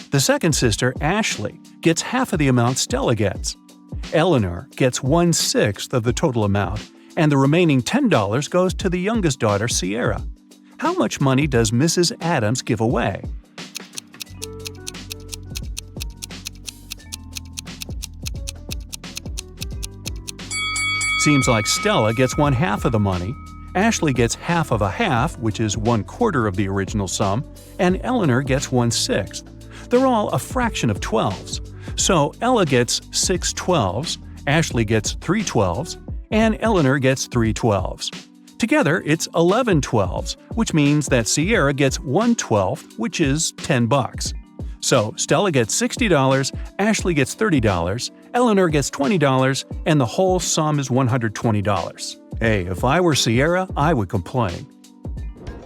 S3: The second sister, Ashley, gets half of the amount Stella gets. Eleanor gets 1/6 of the total amount, and the remaining $10 goes to the youngest daughter, Tiarra. How much money does Mrs. Adams give away? Seems like Stella gets 1/2 of the money, Ashley gets half of a half, which is 1/4 of the original sum, and Eleanor gets 1/6. They're all a fraction of 12s. So Ella gets 6 12s, Ashley gets 3 12s, and Eleanor gets 3 12s. Together, it's 11 12s, which means that Tiarra gets 1 12th, which is $10. So Stella gets $60, Ashley gets $30, Eleanor gets $20, and the whole sum is $120. Hey, if I were Tiarra, I would complain.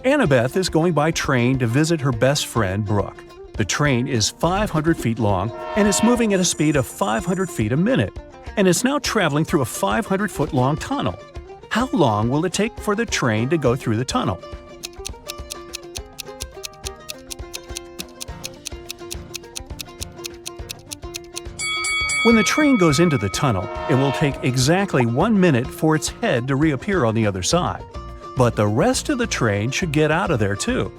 S3: Annabeth is going by train to visit her best friend, Brooke. The train is 500 feet long, and it's moving at a speed of 500 feet a minute, and it's now traveling through a 500-foot-long tunnel. How long will it take for the train to go through the tunnel? When the train goes into the tunnel, it will take exactly 1 minute for its head to reappear on the other side. But the rest of the train should get out of there too.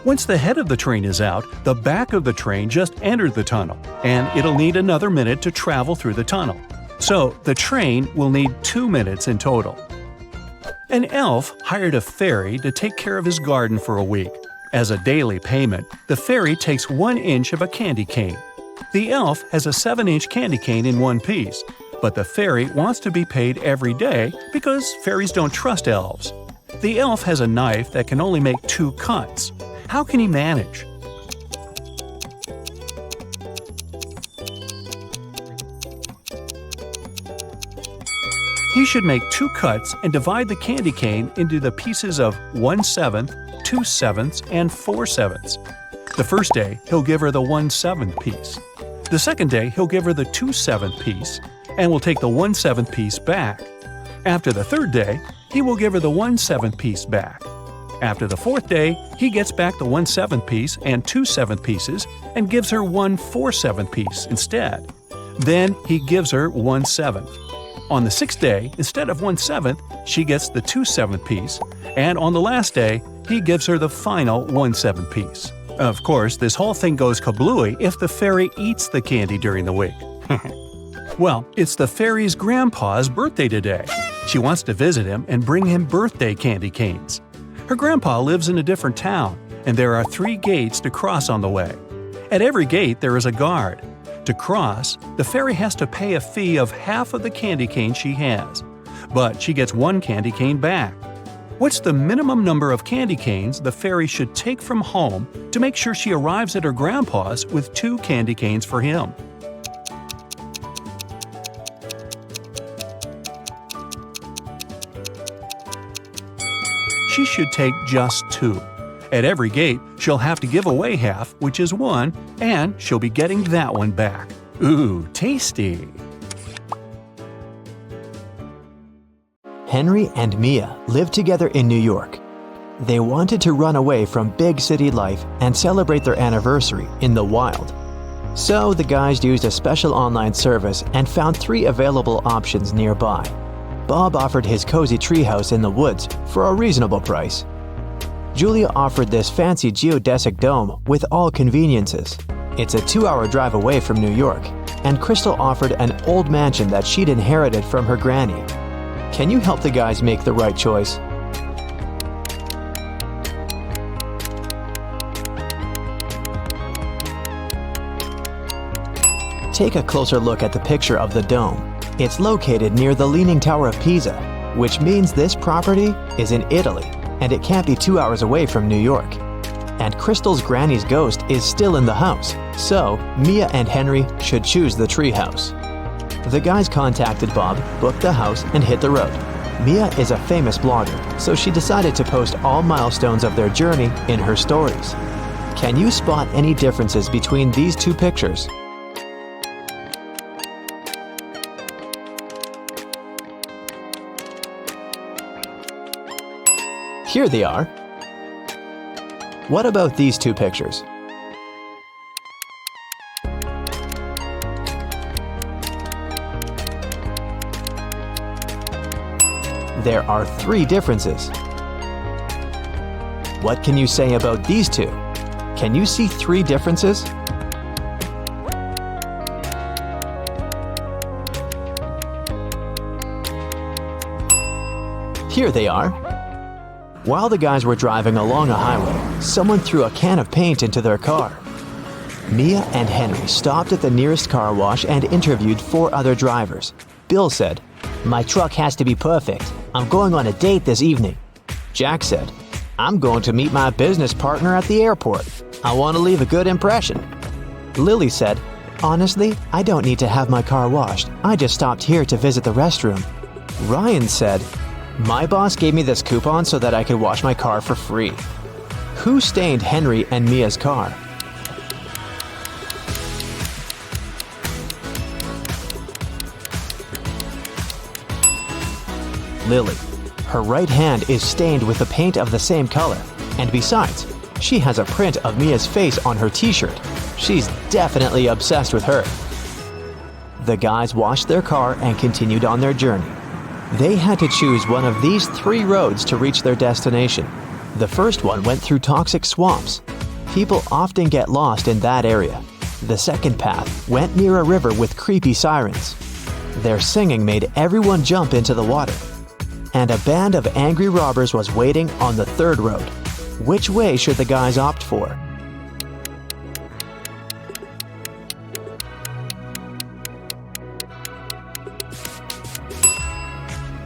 S3: Once the head of the train is out, the back of the train just entered the tunnel, and it'll need another minute to travel through the tunnel. So the train will need 2 minutes in total. An elf hired a fairy to take care of his garden for a week. As a daily payment, the fairy takes 1 inch of a candy cane. The elf has a 7-inch candy cane in one piece, but the fairy wants to be paid every day because fairies don't trust elves. The elf has a knife that can only make 2 cuts. How can he manage? He He should make 2 cuts and divide the candy cane into the pieces of 1/7, 2/7, and 4/7. The first day, he'll give her the 1/7 piece. The second day, he'll give her the 2/7 piece and will take the 1/7 piece back. After the third day, he will give her the 1/7 piece back. After the fourth day, he gets back the 1/7 piece and 2/7 pieces and gives her 1/4/7 piece instead. Then he gives her 1/7. On the sixth day, instead of 1/7, she gets the 2/7 piece, and on the last day, he gives her the final 1/7 piece. Of course, this whole thing goes kablooey if the fairy eats the candy during the week. Well, it's the fairy's grandpa's birthday today. She wants to visit him and bring him birthday candy canes. Her grandpa lives in a different town, and there are 3 gates to cross on the way. At every gate, there is a guard. To cross, the fairy has to pay a fee of half of the candy cane she has, but she gets 1 candy cane back. What's the minimum number of candy canes the fairy should take from home to make sure she arrives at her grandpa's with 2 candy canes for him? She should take just 2. At every gate, she'll have to give away half, which is 1, and she'll be getting that one back. Ooh, tasty!
S1: Henry and Mia lived together in New York. They wanted to run away from big city life and celebrate their anniversary in the wild. So the guys used a special online service and found 3 available options nearby. Bob offered his cozy treehouse in the woods for a reasonable price. Julia offered this fancy geodesic dome with all conveniences. It's a 2-hour drive away from New York, and Crystal offered an old mansion that she'd inherited from her granny. Can you help the guys make the right choice? Take a closer look at the picture of the dome. It's located near the Leaning Tower of Pisa, which means this property is in Italy, and it can't be 2 hours away from New York. And Crystal's granny's ghost is still in the house, so Mia and Henry should choose the treehouse. The guys contacted Bob, booked the house, and hit the road. Mia is a famous blogger, so she decided to post all milestones of their journey in her stories. Can you spot any differences between these 2 pictures? Here they are. What about these 2 pictures? There are 3 differences. What can you say about these 2? Can you see 3 differences? Here they are. While the guys were driving along a highway, someone threw a can of paint into their car. Mia and Henry stopped at the nearest car wash and interviewed 4 other drivers. Bill said, "My truck has to be perfect. I'm going on a date this evening." Jack said, "I'm going to meet my business partner at the airport. I want to leave a good impression." Lily said, "Honestly, I don't need to have my car washed. I just stopped here to visit the restroom." Ryan said, "My boss gave me this coupon so that I could wash my car for free." Who stained Henry and Mia's car? Lily. Her right hand is stained with the paint of the same color, and besides, she has a print of Mia's face on her t-shirt. She's definitely obsessed with her. The guys washed their car and continued on their journey. They had to choose one of these 3 roads to reach their destination. The first one went through toxic swamps. People often get lost in that area. The second path went near a river with creepy sirens. Their singing made everyone jump into the water. And a band of angry robbers was waiting on the third road. Which way should the guys opt for?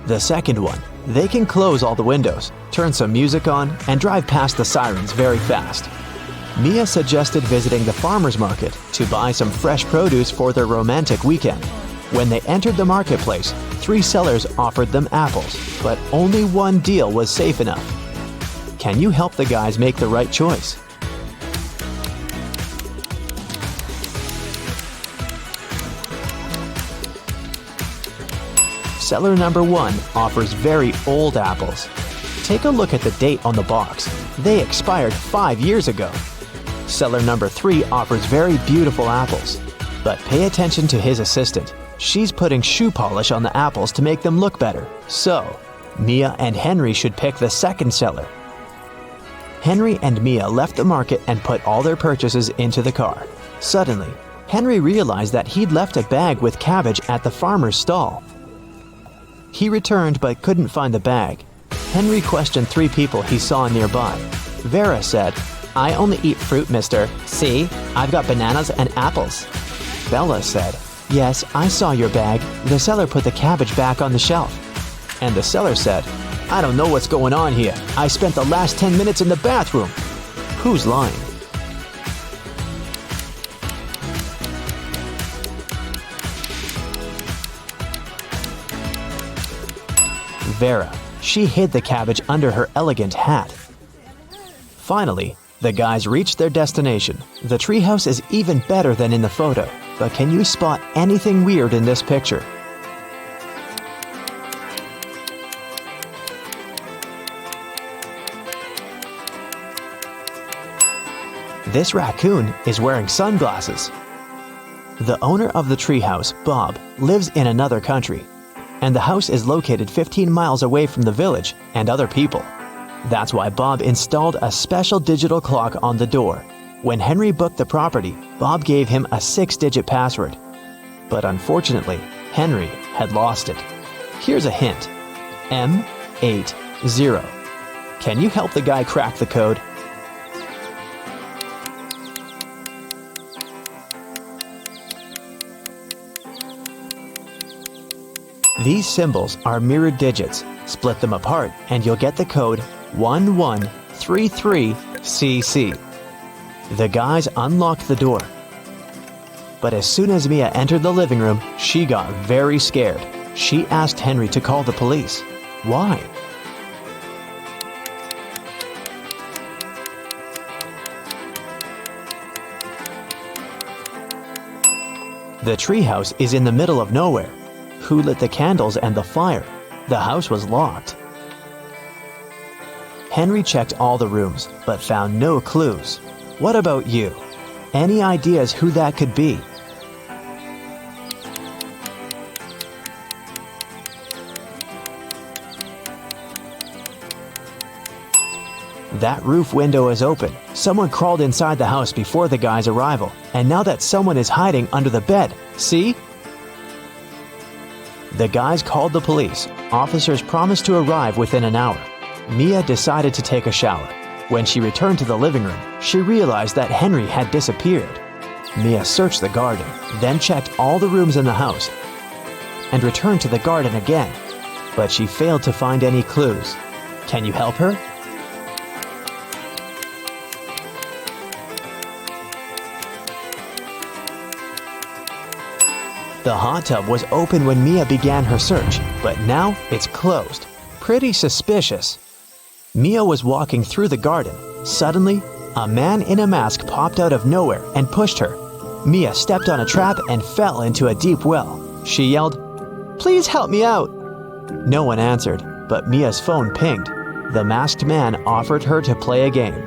S1: The second one. They can close all the windows, turn some music on, and drive past the sirens very fast. Mia suggested visiting the farmer's market to buy some fresh produce for their romantic weekend. When they entered the marketplace, 3 sellers offered them apples, but only one deal was safe enough. Can you help the guys make the right choice? Seller number 1 offers very old apples. Take a look at the date on the box. They expired 5 years ago. Seller number 3 offers very beautiful apples. But pay attention to his assistant. She's putting shoe polish on the apples to make them look better. So, Mia and Henry should pick the second seller. Henry and Mia left the market and put all their purchases into the car. Suddenly, Henry realized that he'd left a bag with cabbage at the farmer's stall. He returned but couldn't find the bag. Henry questioned 3 people he saw nearby. Vera said, "I only eat fruit, mister. See, I've got bananas and apples." Bella said, "Yes, I saw your bag. The seller put the cabbage back on the shelf." And the seller said, "I don't know what's going on here. I spent the last 10 minutes in the bathroom." Who's lying? Vera. She hid the cabbage under her elegant hat. Finally, the guys reached their destination. The treehouse is even better than in the photo, but can you spot anything weird in this picture? This raccoon is wearing sunglasses. The owner of the treehouse, Bob, lives in another country, and the house is located 15 miles away from the village and other people. That's why Bob installed a special digital clock on the door. When Henry booked the property, Bob gave him a 6-digit password. But unfortunately, Henry had lost it. Here's a hint. M80. Can you help the guy crack the code? These symbols are mirrored digits. Split them apart and you'll get the code 1133CC. The guys unlocked the door. But as soon as Mia entered the living room, she got very scared. She asked Henry to call the police. Why? The treehouse is in the middle of nowhere. Who lit the candles and the fire? The house was locked. Henry checked all the rooms, but found no clues. What about you? Any ideas who that could be? That roof window is open. Someone crawled inside the house before the guy's arrival, and now that someone is hiding under the bed. See? The guys called the police. Officers promised to arrive within an hour. Mia decided to take a shower. When she returned to the living room, she realized that Henry had disappeared. Mia searched the garden, then checked all the rooms in the house, and returned to the garden again. But she failed to find any clues. Can you help her? The hot tub was open when Mia began her search, but now it's closed. Pretty suspicious. Mia was walking through the garden. Suddenly, a man in a mask popped out of nowhere and pushed her. Mia stepped on a trap and fell into a deep well. She yelled, "Please help me out!" No one answered, but Mia's phone pinged. The masked man offered her to play a game.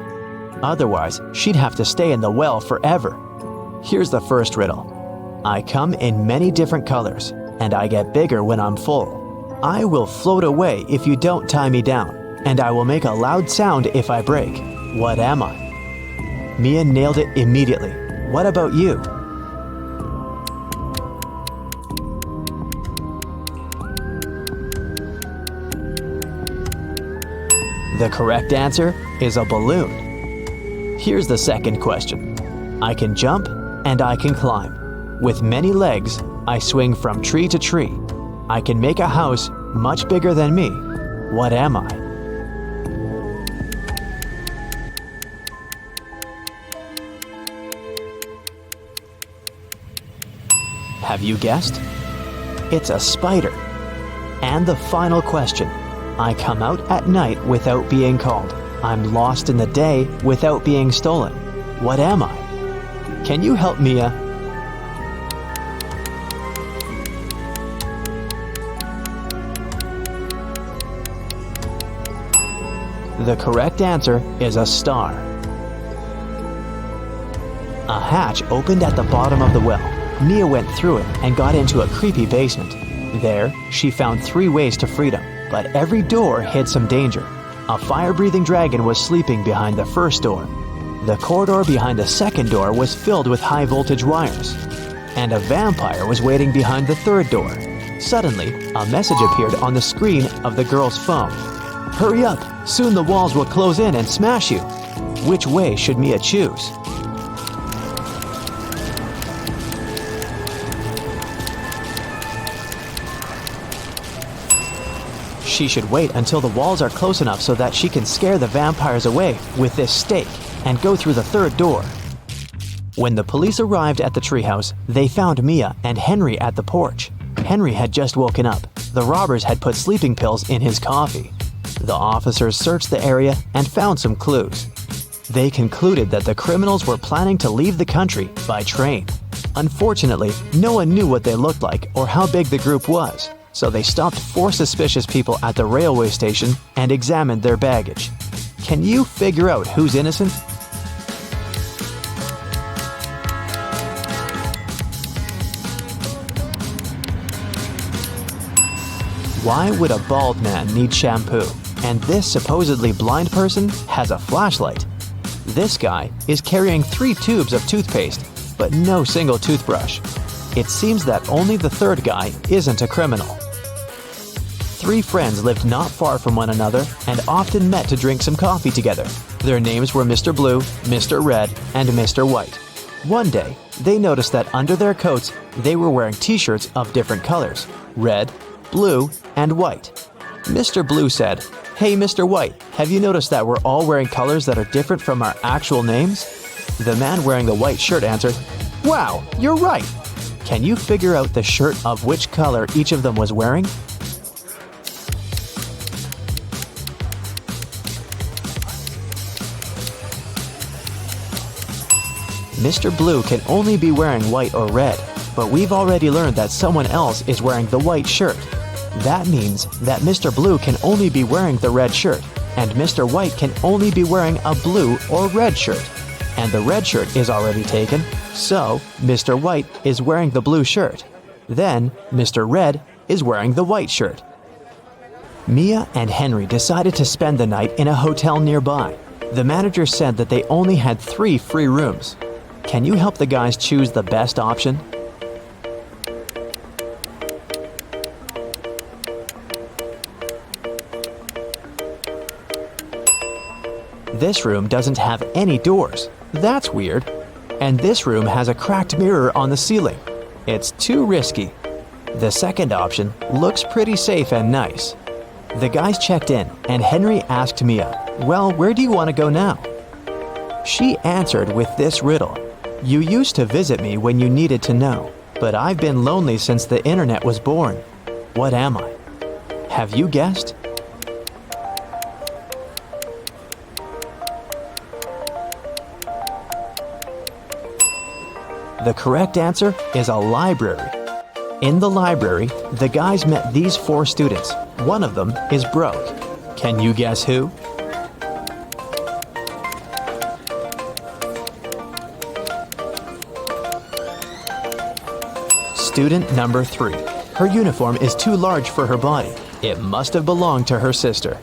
S1: Otherwise, she'd have to stay in the well forever. Here's the first riddle. I come in many different colors, and I get bigger when I'm full. I will float away if you don't tie me down, and I will make a loud sound if I break. What am I? Mia nailed it immediately. What about you? The correct answer is a balloon. Here's the second question. I can jump and I can climb. With many legs, I swing from tree to tree. I can make a house much bigger than me. What am I? Have you guessed? It's a spider. And the final question. I come out at night without being called. I'm lost in the day without being stolen. What am I? Can you help Mia? The correct answer is a star. A hatch opened at the bottom of the well. Mia went through it and got into a creepy basement. There, she found 3 ways to freedom, but every door hid some danger. A fire-breathing dragon was sleeping behind the first door. The corridor behind the second door was filled with high-voltage wires. And a vampire was waiting behind the third door. Suddenly, a message appeared on the screen of the girl's phone. Hurry up! Soon the walls will close in and smash you. Which way should Mia choose? She should wait until the walls are close enough so that she can scare the vampires away with this stake and go through the third door. When the police arrived at the treehouse, they found Mia and Henry at the porch. Henry had just woken up. The robbers had put sleeping pills in his coffee. The officers searched the area and found some clues. They concluded that the criminals were planning to leave the country by train. Unfortunately, no one knew what they looked like or how big the group was, so they stopped 4 suspicious people at the railway station and examined their baggage. Can you figure out who's innocent? Why would a bald man need shampoo? And this supposedly blind person has a flashlight. This guy is carrying 3 tubes of toothpaste, but no single toothbrush. It seems that only the third guy isn't a criminal. 3 friends lived not far from one another and often met to drink some coffee together. Their names were Mr. Blue, Mr. Red, and Mr. White. One day, they noticed that under their coats, they were wearing t-shirts of different colors: red, blue, and white. Mr. Blue said, "Hey, Mr. White, have you noticed that we're all wearing colors that are different from our actual names?" The man wearing the white shirt answered, "Wow, you're right. Can you figure out the shirt of which color each of them was wearing?" Mr. Blue can only be wearing white or red, but we've already learned that someone else is wearing the white shirt. That means that Mr. Blue can only be wearing the red shirt, and Mr. White can only be wearing a blue or red shirt. And the red shirt is already taken, so Mr. White is wearing the blue shirt. Then Mr. Red is wearing the white shirt. Mia and Henry decided to spend the night in a hotel nearby. The manager said that they only had 3 free rooms. Can you help the guys choose the best option? This room doesn't have any doors. That's weird. And this room has a cracked mirror on the ceiling. It's too risky. The second option looks pretty safe and nice. The guys checked in, and Henry asked Mia, "Well, where do you want to go now?" She answered with this riddle. "You used to visit me when you needed to know, but I've been lonely since the internet was born. What am I?" Have you guessed? The correct answer is a library. In the library, the guys met these 4 students. One of them is broke. Can you guess who? Student number 3. Her uniform is too large for her body. It must have belonged to her sister.